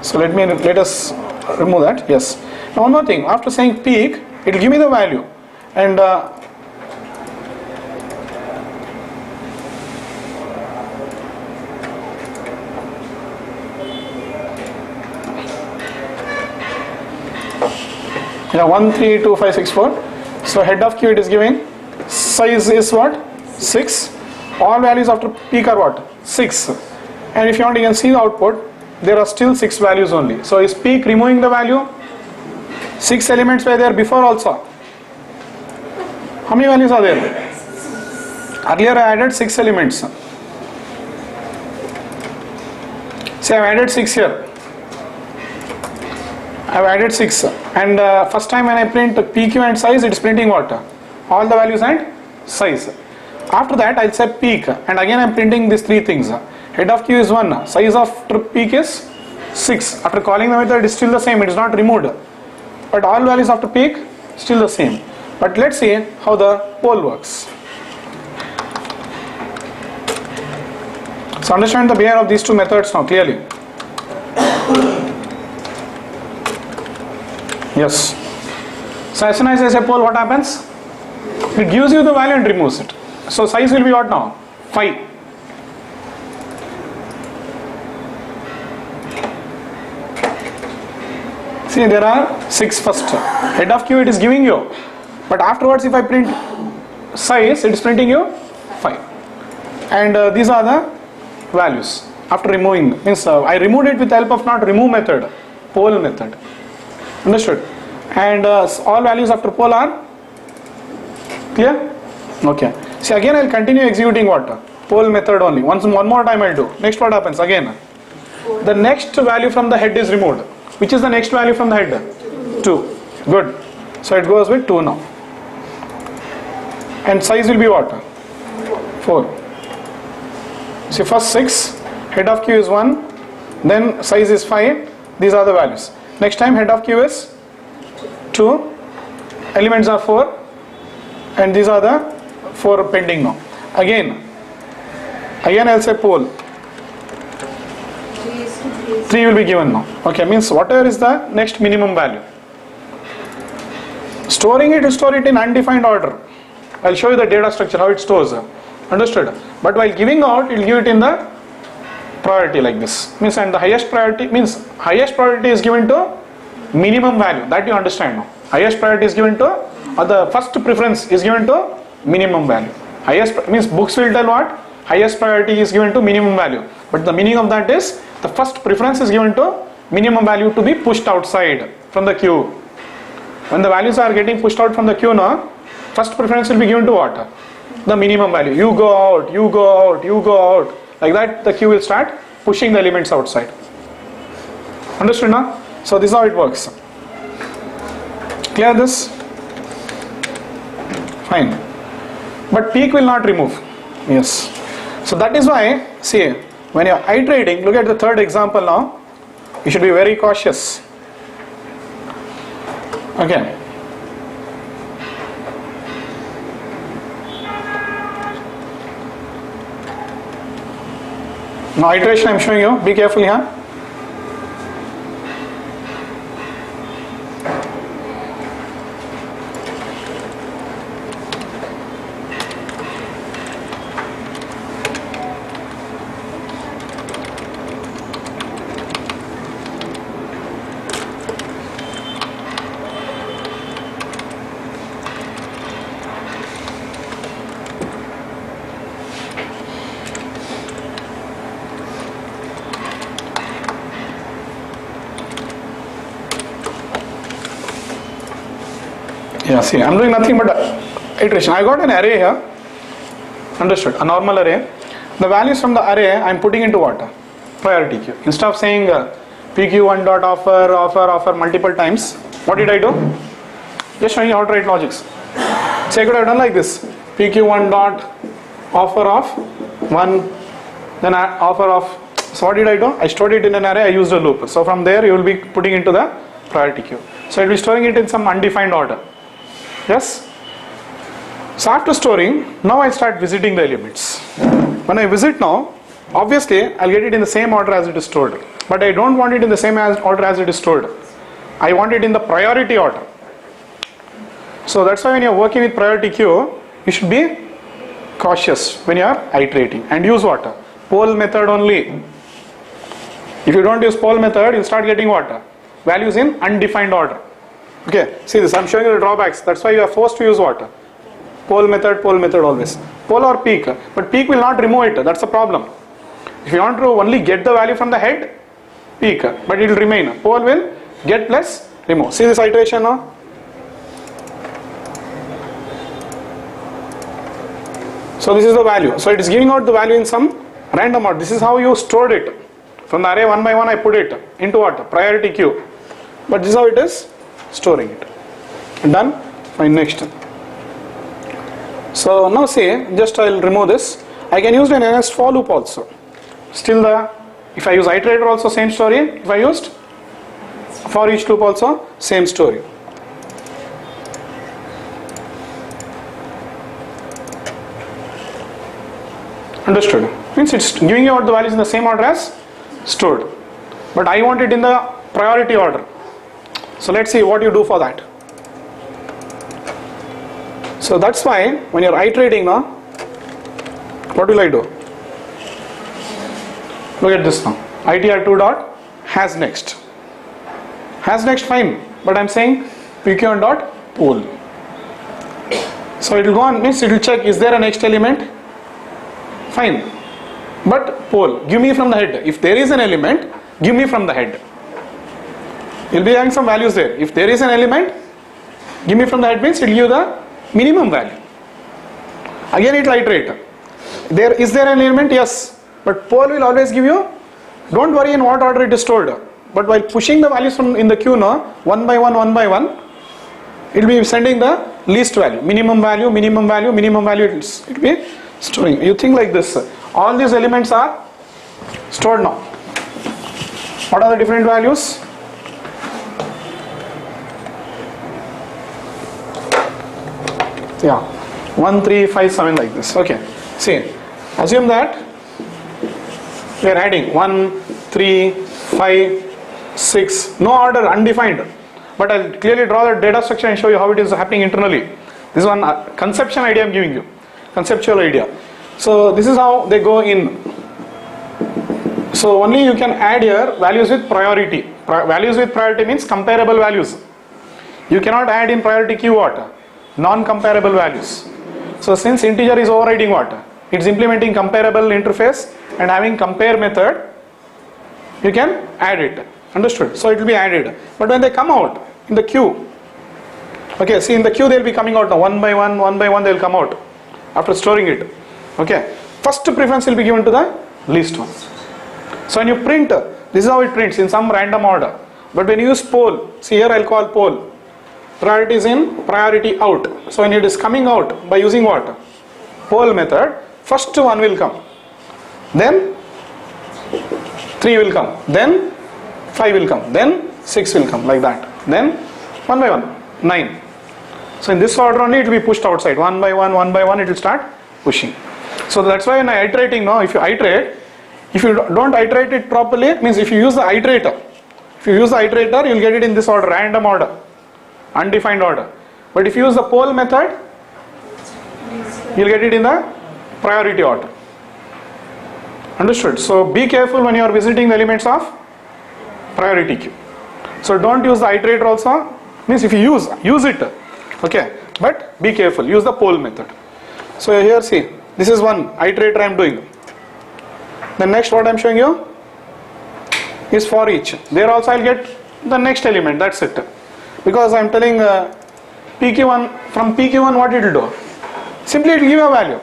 So let us remove that. Yes. Now one more thing. After saying peak, it will give me the value. And yeah, 1, 3, 2, 5, 6, 4. So head of queue it is giving. Size is what? 6. All values after peak are what? 6. And if you want, you can see the output. There are still 6 values only. So is peak removing the value? 6 elements were there before also. How many values are there? Earlier I added 6 elements. See, I have added 6 here. I've added 6, and first time when I print PQ and size, it's printing what? All the values and size. After that I'll say peak, and again I'm printing these 3 things. Head of queue is 1, size of peak is 6. After calling the method, it's still the same, it is not removed, but all values after peak still the same. But let's see how the poll works. So understand the behavior of these 2 methods now clearly. Yes. So as soon as I say poll, what happens? It gives you the value and removes it. So size will be what now? 5. See, there are 6 first. Head of queue it is giving you, but afterwards if I print size, it is printing you 5. And these are the values after removing. Means I removed it with the help of not remove method, poll method. Understood? And all values after poll are clear? Okay. See, again I'll continue executing what? Poll method only. One more time I'll do. Next what happens? Again, the next value from the head is removed. Which is the next value from the head? 2. Good. So it goes with 2 now. And size will be what? 4. See, first 6, head of queue is 1, then size is 5. These are the values. Next time head of queue is 2, elements are 4, and these are the 4 pending now. Again I'll say poll. 3 will be given now. Okay, means whatever is the next minimum value. Storing it, you store it in undefined order. I'll show you the data structure, how it stores. Understood? But while giving out, it will give it in the priority like this. Means, and the highest priority means highest priority is given to minimum value. That you understand now. Highest priority is given to, or the first preference is given to minimum value. Highest means books will tell what? Highest priority is given to minimum value. But the meaning of that is the first preference is given to minimum value to be pushed outside from the queue. When the values are getting pushed out from the queue now, first preference will be given to what? The minimum value. You go out, you go out, you go out. Like that the queue will start pushing the elements outside. Understood now? So this is how it works. Clear this? Fine. But peak will not remove. Yes. So that is why, see, when you are iterating, look at the third example now. You should be very cautious. Okay. Now iteration I am showing you. Be careful here. Yeah, see, I'm doing nothing but iteration. I got an array here. Understood? A normal array. The values from the array I'm putting into what? Priority queue. Instead of saying pq1 dot offer multiple times, what did I do? Just showing you how to write logics. So I could have done like this: pq1 dot offer of 1, then offer of. So what did I do? I stored it in an array. I used a loop. So from there you will be putting into the priority queue. So it will be storing it in some undefined order. Yes? So after storing, now I start visiting the elements. When I visit now, obviously I'll get it in the same order as it is stored. But I don't want it in the same order as it is stored. I want it in the priority order. So that's why when you're working with priority queue, you should be cautious when you are iterating. And use what? Poll method only. If you don't use poll method, you'll start getting what? Values in undefined order. Okay, see this, I'm showing you the drawbacks. That's why you are forced to use what? Poll method always. Poll or peak. But peak will not remove it. That's the problem. If you want to only get the value from the head, peak. But it will remain. Poll will get plus remove. See this iteration now? So this is the value. So it is giving out the value in some random order. This is how you stored it. From the array one by one I put it into what? Priority queue. but this is how it is storing it. Done. Fine. Next. So now see, just I will remove this. I can use an NS for loop also. Still if I use iterator also same story. If I used for each loop also same story. Understood? Means it's giving you out the values in the same order as stored. But I want it in the priority order. So let's see what you do for that. So that's why when you're iterating now, what will I do? Look at this now. itr2 dot has next. Has next fine, but I'm saying pq1 dot poll. So it will go on, means it will check is there a next element? Fine. But poll, give me from the head. If there is an element, give me from the head. You'll be having some values there. If there is an element, give me from the head means it will give the minimum value. Again it will iterate. Is there an element? Yes. But poll will always give you, don't worry in what order it is stored. But while pushing the values from in the queue now, one by one, it will be sending the least value. Minimum value, minimum value, minimum value, it will be storing. You think like this. All these elements are stored now. What are the different values? Yeah, 1, 3, 5, 7 like this. Okay. See, assume that we are adding 1, 3, 5, 6, no order, undefined. But I'll clearly draw the data structure and show you how it is happening internally. This is one conception idea I'm giving you. Conceptual idea. So this is how they go in. So only you can add here values with priority. Values with priority means comparable values. You cannot add in priority queue what? Non-comparable values. So since integer is overriding what? It's implementing comparable interface and having compare method, you can add it. Understood? So it will be added. But when they come out in the queue, okay, see in the queue they will be coming out now one by one they will come out after storing it. Okay, first preference will be given to the least one. So when you print, this is how it prints in some random order. But when you use poll, see here I'll call poll. Priority is in priority out. So when it is coming out by using what? Poll method, first one will come. Then 3 will come. Then 5 will come. Then 6 will come like that. Then one by one, 9. So in this order only it will be pushed outside. One by one it will start pushing. So that's why when I iterating now, if you iterate, if you don't iterate it properly, it means if you use the iterator, you will get it in this order, random order, undefined order. But if you use the poll method, you will get it in the priority order. Understood? So be careful when you are visiting the elements of priority queue. So don't use the iterator also, means if you use it, okay, but be careful, use the poll method. So here see, this is one iterator I am doing. The next what I am showing you is for each. There also I will get the next element, that's it. Because I am telling PQ1, from PQ1 what it will do? Simply it will give a value.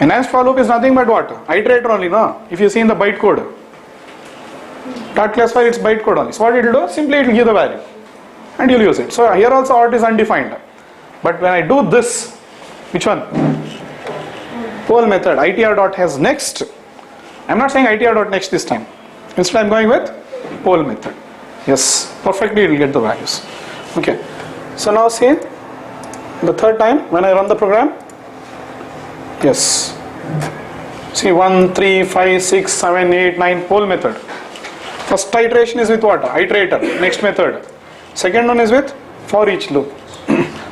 Enhanced for loop is nothing but what? Iterator only, no? If you see in the bytecode. Dot class file it's bytecode only. So what it will do? Simply it will give the value. And you will use it. So here also what is undefined. But when I do this, which one? Poll method, itr dot has next. I am not saying itr dot next this time. Instead I am going with poll method. Yes, perfectly it will get the values. Okay. So now see, the third time when I run the program, yes. See 1, 3, 5, 6, 7, 8, 9, poll method. First iteration is with what? Iterator, next method. Second one is with for each loop.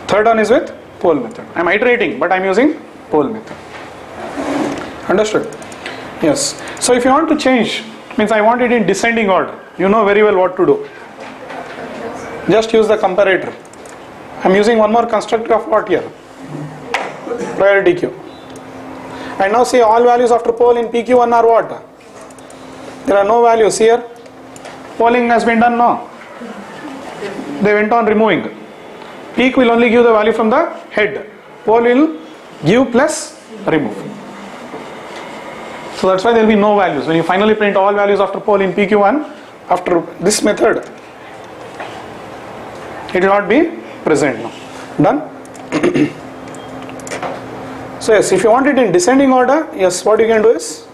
Third one is with poll method. I am iterating but I am using poll method. Understood? Yes. So if you want to change, means I want it in descending order. You know very well what to do. Just use the comparator. I am using one more constructor of what here? Priority queue. And now see all values after poll in PQ1 are what? There are no values here. Polling has been done now. They went on removing. Peak will only give the value from the head. Poll will give plus remove. So that's why there will be no values. When you finally print all values after poll in PQ1, after this method, it will not be present now. Done? So yes, if you want it in descending order, yes, what you can do is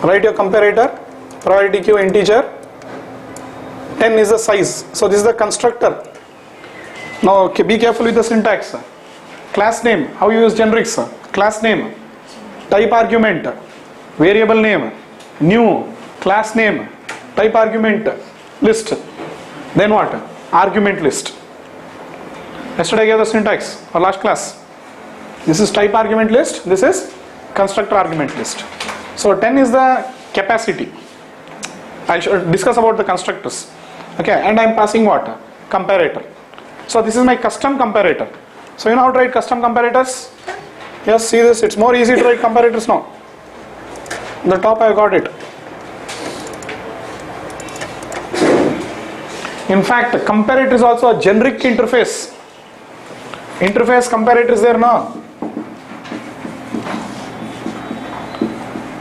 write your comparator, priority queue integer, 10 is the size. So this is the constructor. Now be careful with the syntax. Class name, how you use generics? Class name, type argument, variable name, new, class name, type argument, list. Then what? Argument list. Yesterday I gave the syntax for last class. This is type argument list, this is constructor argument list. So 10 is the capacity. I should discuss about the constructors. Okay, and I am passing what? Comparator. So this is my custom comparator. So you know how to write custom comparators? Yes, see this, it's more easy to write comparators now. The top I got it. In fact, comparator is also a generic interface. Interface comparator is there now.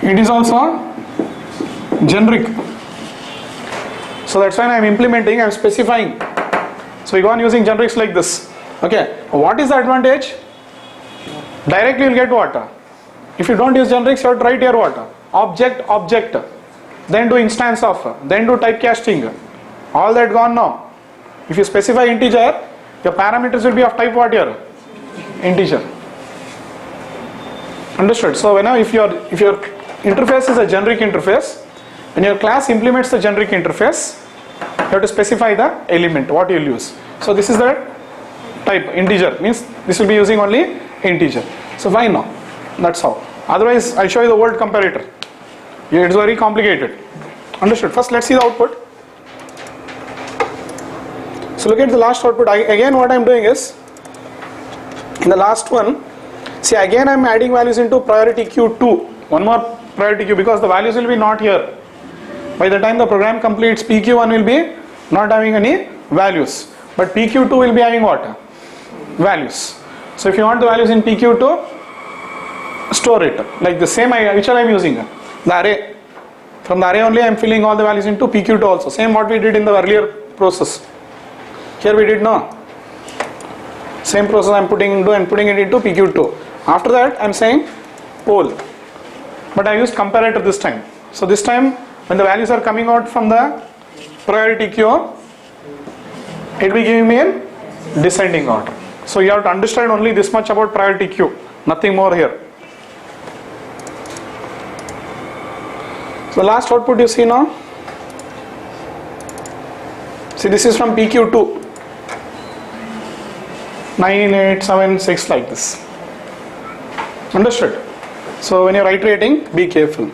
It is also generic. So that's why I am implementing, I am specifying. So we go on using generics like this. Okay, what is the advantage? Directly you will get what? If you don't use generics, you have to write here what? Object, then do instance of, then do typecasting. All that gone now. If you specify integer, your parameters will be of type what here? Integer. Understood? So if your interface is a generic interface, when your class implements the generic interface, you have to specify the element, what you will use. So this is the type, integer, means this will be using only integer. So fine now, that's how. Otherwise, I'll show you the word comparator. It's very complicated. Understood? First, let's see the output. So look at the last output. Again, what I'm doing is, in the last one, see again I'm adding values into priority queue 2. One more priority queue, because the values will be not here. By the time the program completes, PQ1 will be not having any values. But PQ2 will be having what? Values. So if you want the values in PQ2, store it. Like the same which I am using. The array. From the array only I am filling all the values into PQ2 also. Same what we did in the earlier process. Here we did no. Same process I am putting it into PQ2. After that I am saying poll. But I used comparator this time. So this time when the values are coming out from the priority queue, it will be giving me in descending order. So you have to understand only this much about priority queue, nothing more here. So the last output you see now, see this is from PQ2, 9, 8, 7, 6 like this. Understood? So when you are iterating, be careful.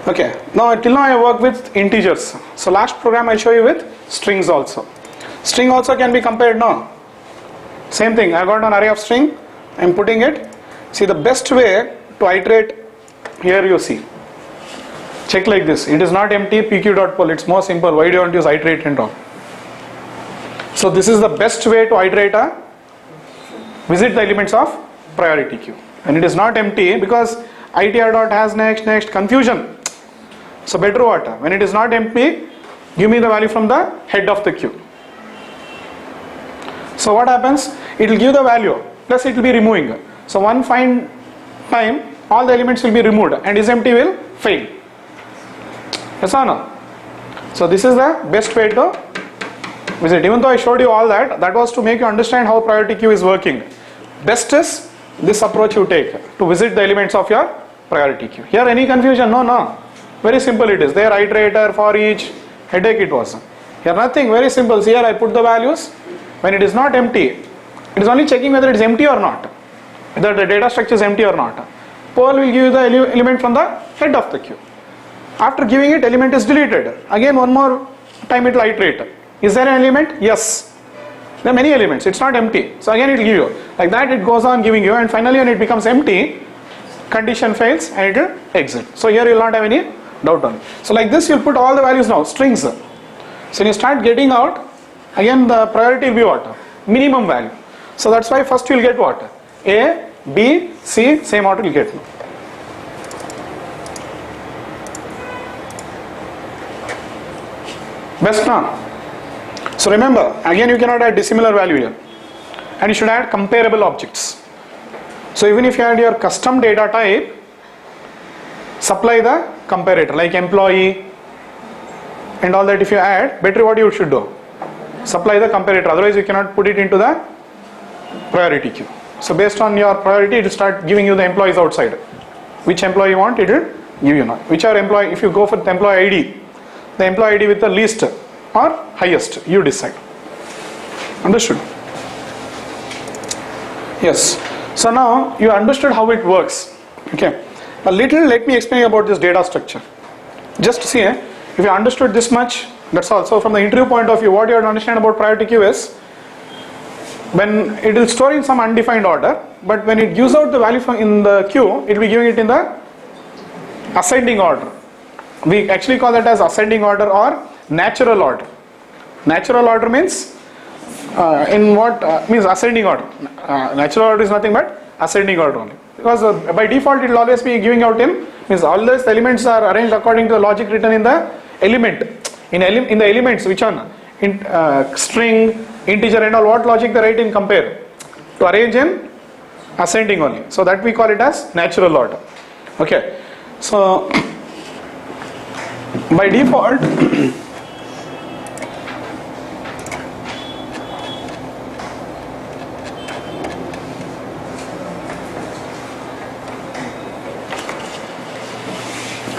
Okay, now till now I work with integers. So last program I show you with strings also. String also can be compared now. Same thing, I got an array of string, I am putting it. See the best way to iterate, here you see. Check like this, it is not empty pq.poll, it's more simple. Why do you want to use iterate and all? So this is the best way to iterate visit the elements of priority queue. And it is not empty because itr dot has next confusion. So better what? When it is not empty, give me the value from the head of the queue. So what happens? It will give the value plus it will be removing. So one fine time all the elements will be removed and is empty will fail. Yes or no? So this is the best way to visit. Even though I showed you all that, that was to make you understand how priority queue is working. Best is this approach you take to visit the elements of your priority queue. Here any confusion? No. Very simple it is. There iterator, for each, headache it was. Here nothing, very simple. See here I put the values. When it is not empty, it is only checking whether it is empty or not. Whether the data structure is empty or not. Poll will give you the element from the head of the queue. After giving it, element is deleted. Again one more time it will iterate. Is there an element? Yes. There are many elements, it's not empty. So again it will give you. Like that it goes on giving you, and finally when it becomes empty, condition fails and it will exit. So here you will not have any doubt on it. So like this you will put all the values now, strings. So when you start getting out, again the priority will be what? Minimum value. So that's why first you will get what? A, B, C, same order you will get now. Best now. So remember, again you cannot add dissimilar value here, and you should add comparable objects. So even if you add your custom data type, supply the comparator like employee and all that. If you add, better what you should do, supply the comparator, otherwise you cannot put it into the priority queue. So based on your priority, it will start giving you the employees outside. Which employee you want, it will give you now. Whichever employee, if you go for the employee ID, the employee ID with the least or highest, you decide. Understood? Yes. So now you understood how it works. Okay. A little, let me explain about this data structure. Just see, if you understood this much, that's all. So from the interview point of view, what you have to understand about priority queue is, when it will store in some undefined order, but when it gives out the value from in the queue, it will be giving it in the ascending order. We actually call that as ascending order or natural order. Natural order means means ascending order. Natural order is nothing but ascending order only. Because by default it will always be giving out in, means all those elements are arranged according to the logic written in the element. In the elements, which one? String, integer and all, what logic they write in compare? To arrange in ascending only. So that we call it as natural order. Okay. So by default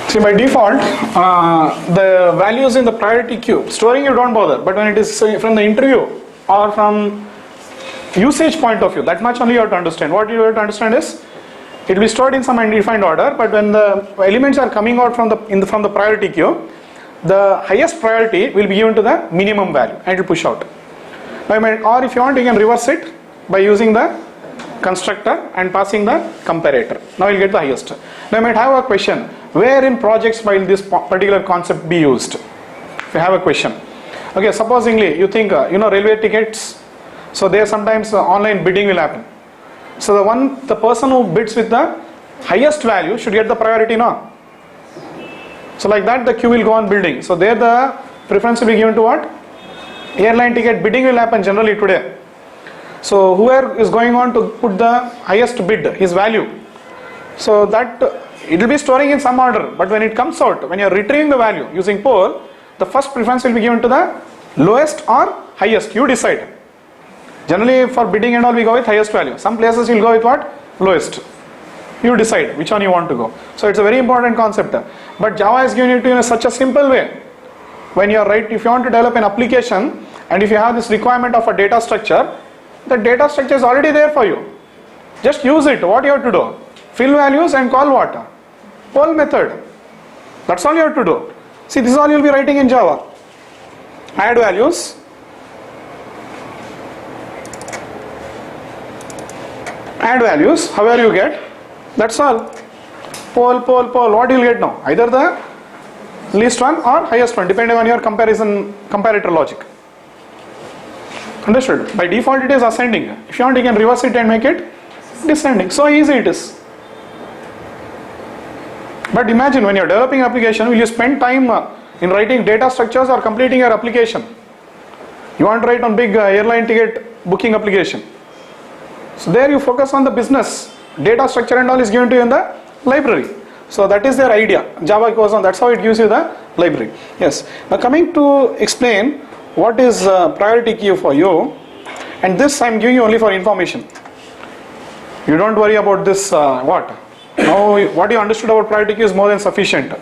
see, by default, the values in the priority queue, storing you don't bother, but when it is from the interview or from usage point of view, that much only you have to understand. What you have to understand is, it will be stored in some undefined order, but when the elements are coming out from the priority queue, the highest priority will be given to the minimum value and it will push out. Or if you want, you can reverse it by using the constructor and passing the comparator. Now you'll get the highest. Now you might have a question, where in projects will this particular concept be used? If you have a question. Okay, supposingly you think, railway tickets, so there sometimes online bidding will happen. So the person who bids with the highest value should get the priority now. So like that the queue will go on building. So there the preference will be given to what? Airline ticket bidding will happen generally today. So whoever is going on to put the highest bid, his value, so that it will be storing in some order, but when it comes out, when you are retrieving the value using poll, the first preference will be given to the lowest or highest, you decide. Generally for bidding and all we go with highest value. Some places you will go with what? Lowest. You decide which one you want to go. So it's a very important concept. But Java is giving it to you in such a simple way. When you are if you want to develop an application and if you have this requirement of a data structure, the data structure is already there for you. Just use it. What you have to do? Fill values and call what? Poll method. That's all you have to do. See, this is all you will be writing in Java. Add values. Add values, however you get, that's all. Poll, what you will get now? Either the least one or highest one, depending on your comparator logic. Understood? By default it is ascending. If you want, you can reverse it and make it descending. So easy it is. But imagine when you are developing an application, will you spend time in writing data structures or completing your application? You want to write on big airline ticket booking application. So there you focus on the business. Data structure and all is given to you in the library. So that is their idea. Java goes on, that's how it gives you the library. Yes. Now coming to explain what is priority queue for you, and this I am giving you only for information. You don't worry about this what. Now what you understood about priority queue is more than sufficient.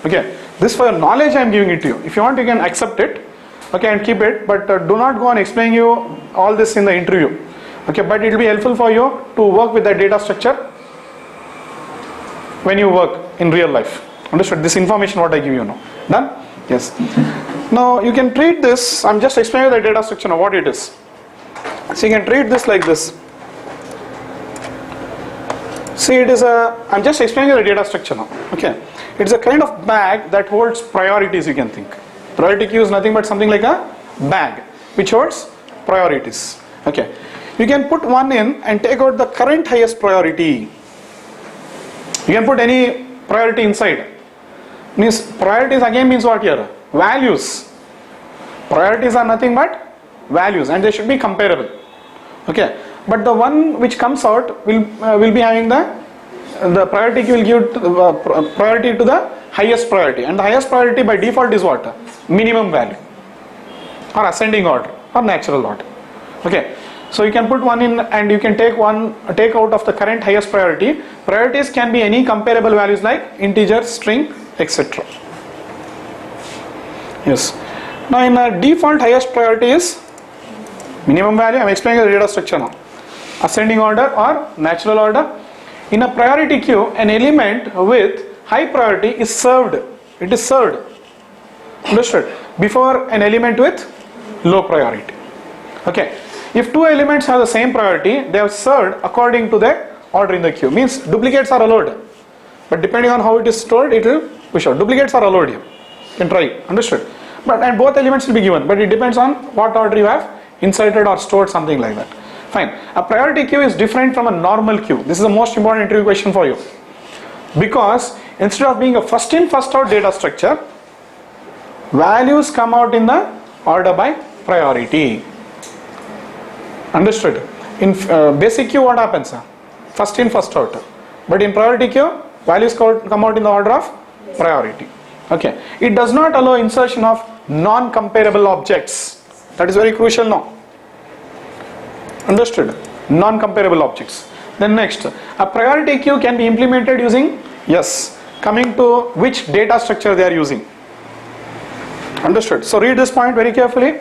Okay. This for your knowledge I am giving it to you. If you want, you can accept it. Okay, and keep it, but do not go on explaining you all this in the interview. Okay, but it will be helpful for you to work with the data structure when you work in real life. Understood? This information what I give you now. Done? Yes. Now you can treat this, I'm just explaining the data structure now, what it is. So you can treat this like this. See, I'm just explaining the data structure now. Okay. It's a kind of bag that holds priorities, you can think. Priority queue is nothing but something like a bag which holds priorities. Okay. You can put one in and take out the current highest priority. You can put any priority inside. Means priorities again means what here? Values. Priorities are nothing but values and they should be comparable. Okay, but the one which comes out will be having the priority queue will give priority to the highest priority, and the highest priority by default is what? Minimum value, or ascending order, or natural order. Okay, so you can put one in and you can take out of the current highest priority. Priorities can be any comparable values like integer, string, etc. Yes. Now in a default highest priority is minimum value. I am explaining the data structure now. Ascending order or natural order. In a priority queue, an element with high priority is served. It is served. Understood? Before an element with low priority. Okay. If two elements have the same priority, they are served according to their order in the queue. Means duplicates are allowed. But depending on how it is stored, it will push out. Duplicates are allowed here. You can try. Understood? And both elements will be given. But it depends on what order you have inserted or stored, something like that. Fine. A priority queue is different from a normal queue. This is the most important interview question for you. Because instead of being a first in first out data structure, values come out in the order by priority. Understood? In basic queue what happens? First in first out. But in priority queue, values come out in the order of priority. Okay. It does not allow insertion of non-comparable objects. That is very crucial now. Understood? Non-comparable objects. Then next, a priority queue can be implemented using, yes, coming to which data structure they are using. Understood? So read this point very carefully.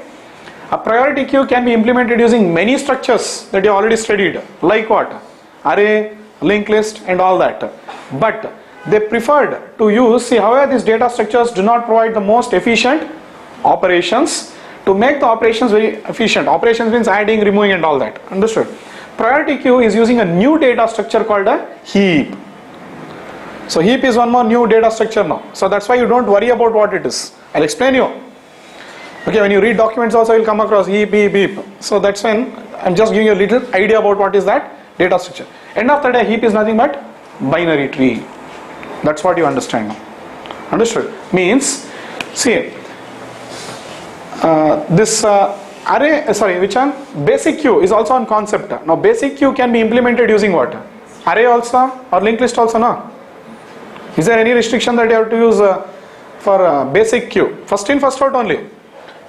A priority queue can be implemented using many structures that you already studied, like what? Array, linked list and all that. But they preferred to use, see, however these data structures do not provide the most efficient operations. To make the operations very efficient, operations means adding, removing and all that. Understood? Priority queue is using a new data structure called a heap. So heap is one more new data structure now. So that's why you don't worry about what it is. I'll explain you. Okay, when you read documents also you'll come across heap, heap, heap. So that's when I'm just giving you a little idea about what is that data structure. End of the day, heap is nothing but binary tree. That's what you understand now. Understood? Means, see, this array, which one? Basic queue is also on concept. Now basic queue can be implemented using what? Array also or linked list also, no? Is there any restriction that you have to use for basic queue? First in first out only.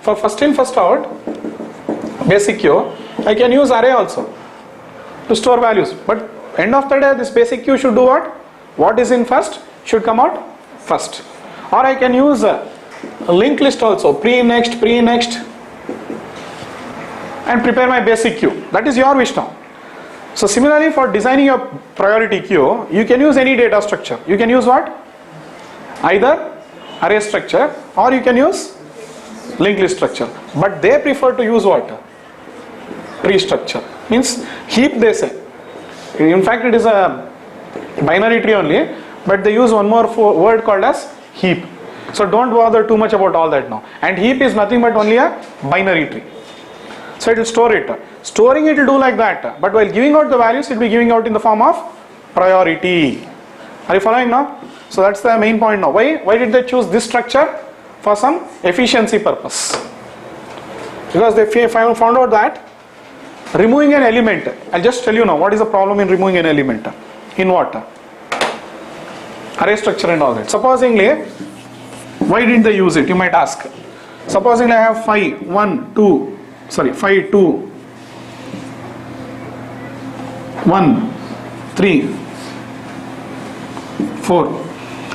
For first in first out basic queue, I can use array also to store values. But end of the day, this basic queue should do what? What is in first should come out first. Or I can use a linked list also, pre-next, and prepare my basic queue. That is your wish now. So similarly, for designing your priority queue, you can use any data structure. You can use what? Either array structure or you can use linked list structure. But they prefer to use what? Tree structure. Means heap they say. In fact, it is a binary tree only, but they use one more word called as heap. So don't bother too much about all that now. And heap is nothing but only a binary tree. So it will store it. Storing it will do like that. But while giving out the values, it will be giving out in the form of priority. Are you following now? So that's the main point now. Why did they choose this structure? For some efficiency purpose. Because they found out that removing an element, I'll just tell you now what is the problem in removing an element. In what? Array structure and all that. Supposingly, why didn't they use it? You might ask. Supposing I have 5, 2, 1, 3, 4.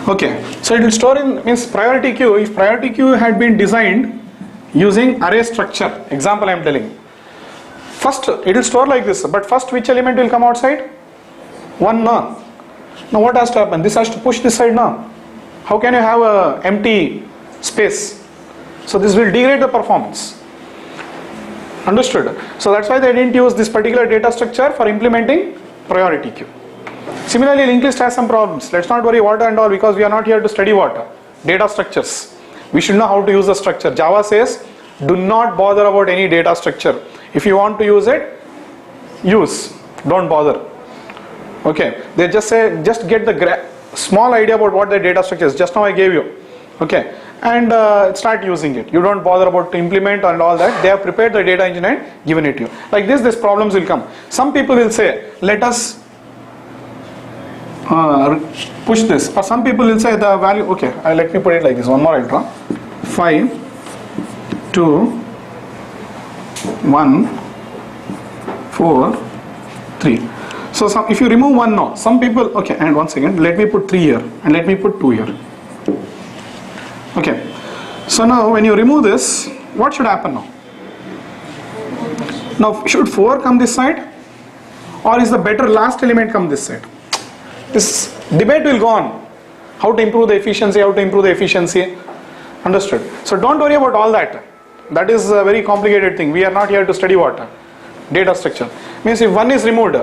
Okay. So it will store in, means priority queue. If priority queue had been designed using array structure, example I am telling. First it will store like this, but first which element will come outside? 1, no. Now what has to happen? This has to push this side now. How can you have a empty space? So this will degrade the performance. Understood? So that's why they didn't use this particular data structure for implementing priority queue. Similarly, linked list has some problems. Let's not worry what and all, because we are not here to study what? Data structures. We should know how to use the structure. Java says, do not bother about any data structure. If you want to use it, use. Don't bother. Okay. They just say, just get the small idea about what the data structure is. Just now I gave you. Okay, and start using it. You don't bother about to implement and all that. They have prepared the data engine and given it to you. Like this, these problems will come. Some people will say, let us push this, or some people will say the value, okay, let me put it like this, one more I'll draw. 5, 2, 1, 4, 3. So if you remove 1 now, some people, okay, and one second, let me put 3 here and let me put 2 here. Okay, so now when you remove this, what should happen now? Now should 4 come this side, or is the better last element come this side? This debate will go on. How to improve the efficiency, how to improve the efficiency. Understood? So don't worry about all that. That is a very complicated thing. We are not here to study what? Data structure. Means if 1 is removed,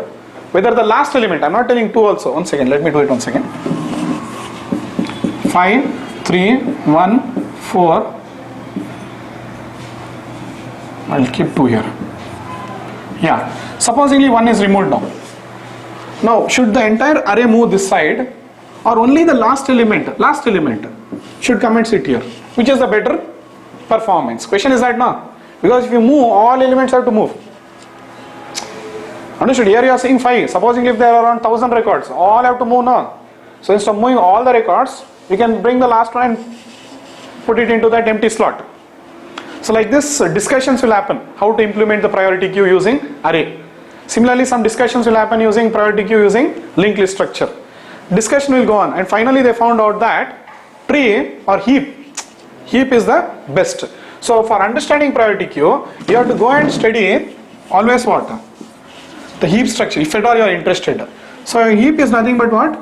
whether the last element, I'm not telling 2 also. One second, let me do it one second. 5, 3, 1, 4. I'll keep 2 here. Yeah. Supposingly 1 is removed now. Now, should the entire array move this side, or only the last element should come and sit here? Which is the better performance? Question is that now? Because if you move, all elements have to move. Understood? Here you are saying 5. Supposing if there are around 1000 records, all have to move now. So instead of moving all the records, you can bring the last one and put it into that empty slot. So like this, discussions will happen. How to implement the priority queue using array. Similarly, some discussions will happen using priority queue using linked list structure. Discussion will go on, and finally they found out that tree or heap is the best. So for understanding priority queue, you have to go and study always what? The heap structure, if at all you are interested. So a heap is nothing but what?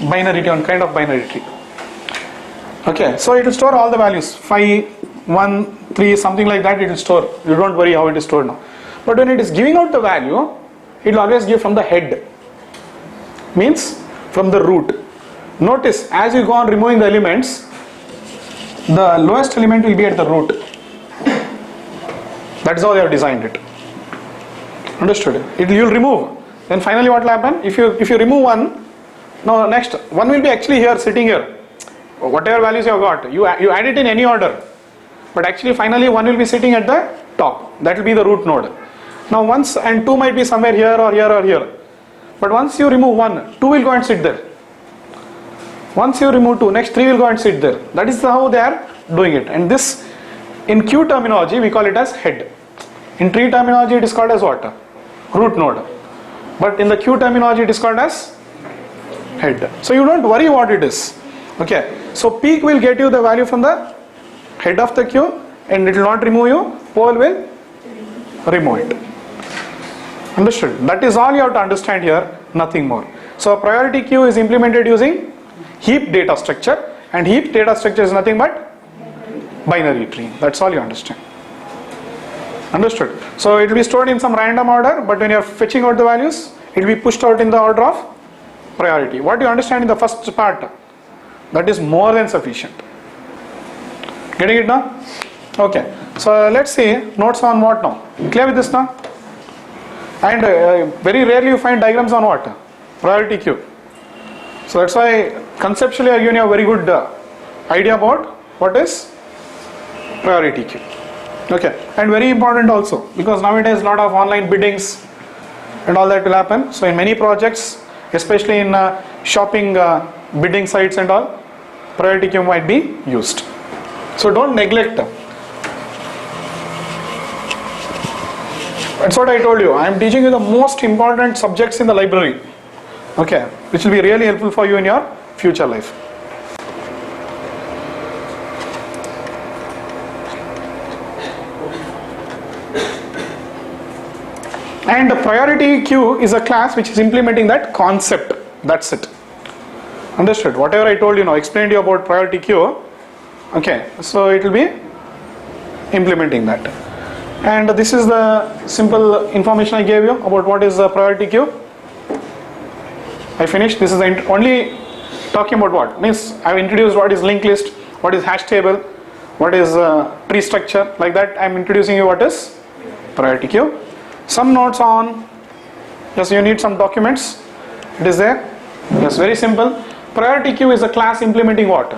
Binary tree, one kind of binary tree. Okay, so it will store all the values, 5, 1, 3, something like that it will store. You don't worry how it is stored now. But when it is giving out the value, it will always give from the head. Means from the root. Notice as you go on removing the elements, the lowest element will be at the root. That is how they have designed it. Understood? You will remove. Then finally what will happen? If you remove 1, now next 1 will be actually here, sitting here. Whatever values you have got, you add it in any order. But actually finally 1 will be sitting at the top. That will be the root node. Now once, and 2 might be somewhere here or here or here. But once you remove 1, 2 will go and sit there. Once you remove 2, next 3 will go and sit there. That is how they are doing it. And this, in queue terminology, we call it as head. In tree terminology, it is called as what? Root node. But in the queue terminology, it is called as head. So you don't worry what it is. Okay. So peak will get you the value from the head of the queue, and it will not remove you. Pole will remove it. Understood? That is all you have to understand here, nothing more. So priority queue is implemented using heap data structure, and heap data structure is nothing but binary tree. That's all you understand. Understood? So it will be stored in some random order, but when you are fetching out the values, it will be pushed out in the order of priority. What you understand in the first part, that is more than sufficient. Getting it now? Okay. So let's see notes on what now. Clear with this now? And very rarely you find diagrams on what? Priority queue. So that's why conceptually I give you a very good idea about what is priority queue. Okay. And very important also, because nowadays a lot of online biddings and all that will happen. So in many projects, especially in shopping bidding sites and all, priority queue might be used. So don't neglect them. That's what I told you. I am teaching you the most important subjects in the library. Okay, which will be really helpful for you in your future life. And the priority queue is a class which is implementing that concept. That's it. Understood? Whatever I told you now, explained you about priority queue. Okay, so it will be implementing that. And this is the simple information I gave you about what is the priority queue. I finished. This is only talking about what? Means I have introduced what is linked list, what is hash table, what is tree structure. Like that I am introducing you what is priority queue. Some notes on, yes, you need some documents. It is there. Yes, very simple. Priority queue is a class implementing what?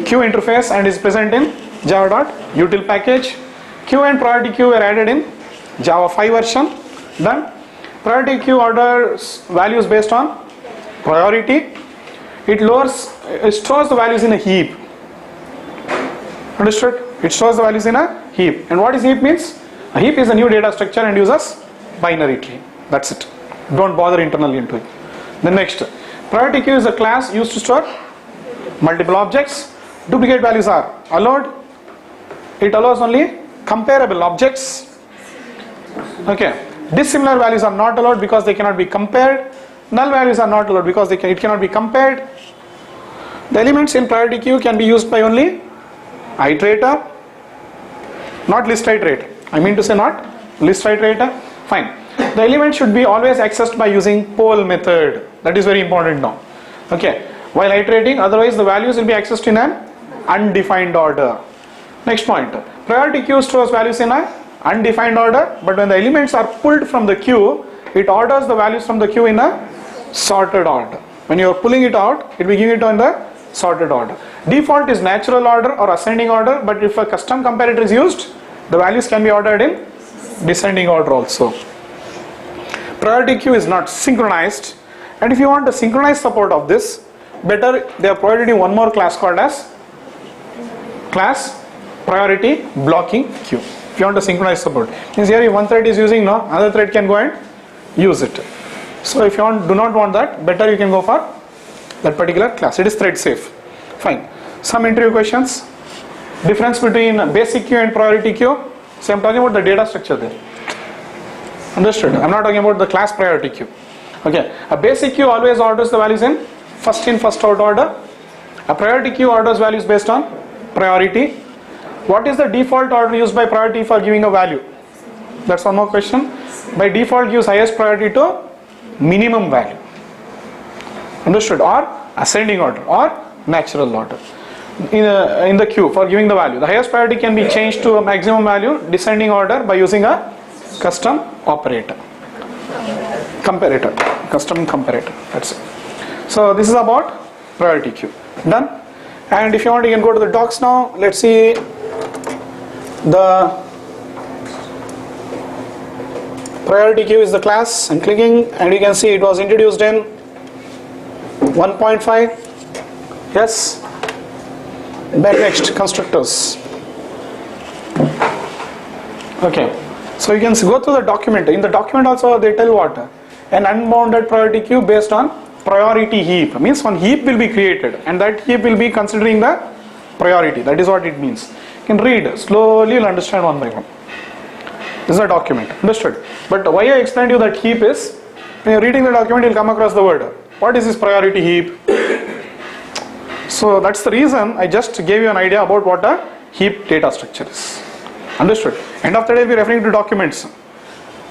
queue interface and is present in java.util package. Queue and priority queue were added in Java 5 version. Done. Priority queue orders values based on priority. It stores the values in a heap. Understood? It stores the values in a heap. And what is heap means? A heap is a new data structure and uses binary tree. That's it. Don't bother internally into it. The next, priority queue is a class used to store multiple objects. Duplicate values are allowed. It allows only comparable objects. Okay. Dissimilar values are not allowed because they cannot be compared. Null values are not allowed because it cannot be compared. The elements in priority queue can be used by only iterator, not list iterator. I mean to say not list iterator. Fine. The element should be always accessed by using poll method. That is very important now. Okay. While iterating, otherwise the values will be accessed in an undefined order. Next point. Priority queue stores values in an undefined order, but when the elements are pulled from the queue, it orders the values from the queue in a sorted order. When you are pulling it out, it will give it in the sorted order. Default is natural order or ascending order, but if a custom comparator is used, the values can be ordered in descending order also. Priority queue is not synchronized, and if you want a synchronized support of this, better they have provided you one more class called as class priority blocking queue. If you want a synchronized support, means here if one thread is using, no, another thread can go and use it. So if you do not want that, better you can go for that particular class. It is thread safe. Fine. Some interview questions. Difference between basic queue and priority queue. So I'm talking about the data structure there. Understood? I'm not talking about the class priority queue. Okay. A basic queue always orders the values in first out order. A priority queue orders values based on priority. What is the default order used by priority for giving a value? That's one more question. By default gives highest priority to minimum value. Understood? Or ascending order or natural order. In the queue for giving the value, the highest priority can be changed to a maximum value descending order by using a custom operator. Custom comparator. That's it. So this is about priority queue. Done. And if you want, you can go to the docs now. Let's see the priority queue is the class. I'm clicking and you can see it was introduced in 1.5. Yes. Back next, constructors. Okay. So you can go through the document. In the document also they tell what? An unbounded priority queue based on priority heap. Means one heap will be created and that heap will be considering the priority. That is what it means. You can read. Slowly you'll understand one by one. This is a document. Understood? But why I explained you that heap is, when you're reading the document you'll come across the word. What is this priority heap? So that's the reason I just gave you an idea about what a heap data structure is. Understood? End of the day we'll be referring to documents.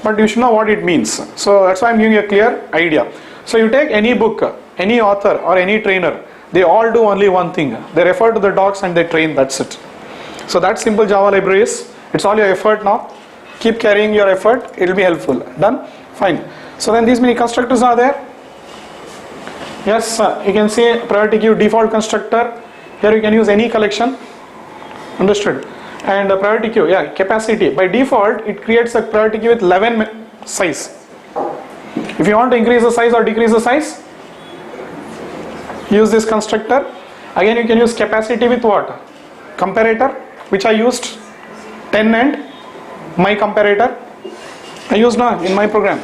But you should know what it means. So that's why I'm giving you a clear idea. So you take any book, any author or any trainer, they all do only one thing. They refer to the docs and they train, that's it. So that simple Java library is, it's all your effort now. Keep carrying your effort, it will be helpful. Done? Fine. So then these many constructors are there. Yes, you can see priority queue default constructor. Here you can use any collection. Understood? And the priority queue, yeah, capacity. By default, it creates a priority queue with 11 size. If you want to increase the size or decrease the size, use this constructor. Again, you can use capacity with what? Comparator, which I used 10 and my comparator. I used now in my program.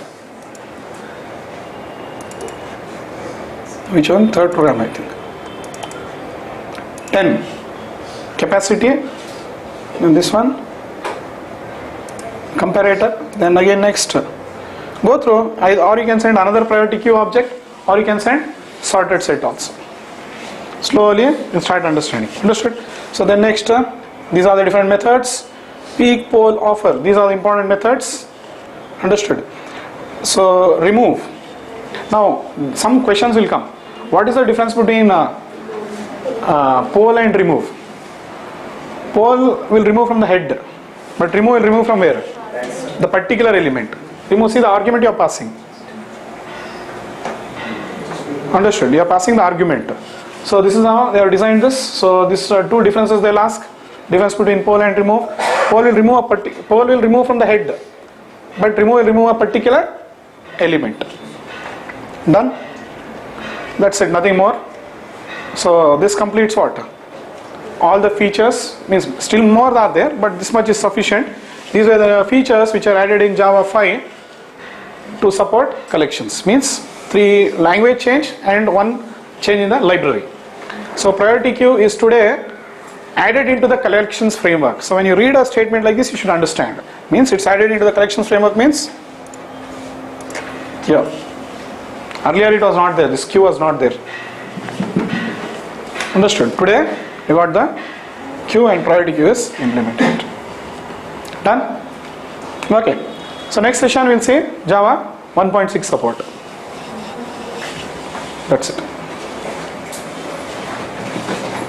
Which one? Third program, I think. 10 capacity, and this one comparator. Then again next, go through, or you can send another priority queue object, or you can send sorted set also. Slowly you start understanding. Understood? So then next, these are the different methods. Peak, poll, offer. These are the important methods. Understood? So remove. Now some questions will come. What is the difference between poll and remove? Poll will remove from the head, but remove will remove from where? The particular element. Remove, see the argument you are passing. Understood? You are passing the argument. So this is how they have designed this. So these are two differences they'll ask. Difference between poll and remove. Poll will remove from the head, but remove will remove a particular element. Done? That's it, nothing more. So this completes what? All the features, means still more are there, but this much is sufficient. These are the features which are added in Java 5 to support collections. Means 3 language change and 1 change in the library. So PriorityQueue is today added into the collections framework. So when you read a statement like this, you should understand. Means it's added into the collections framework means, yeah. Earlier it was not there, this queue was not there. Understood? Today we got the queue and PriorityQueue is implemented. Done? Okay. So next session we'll see Java 1.6 support. That's it.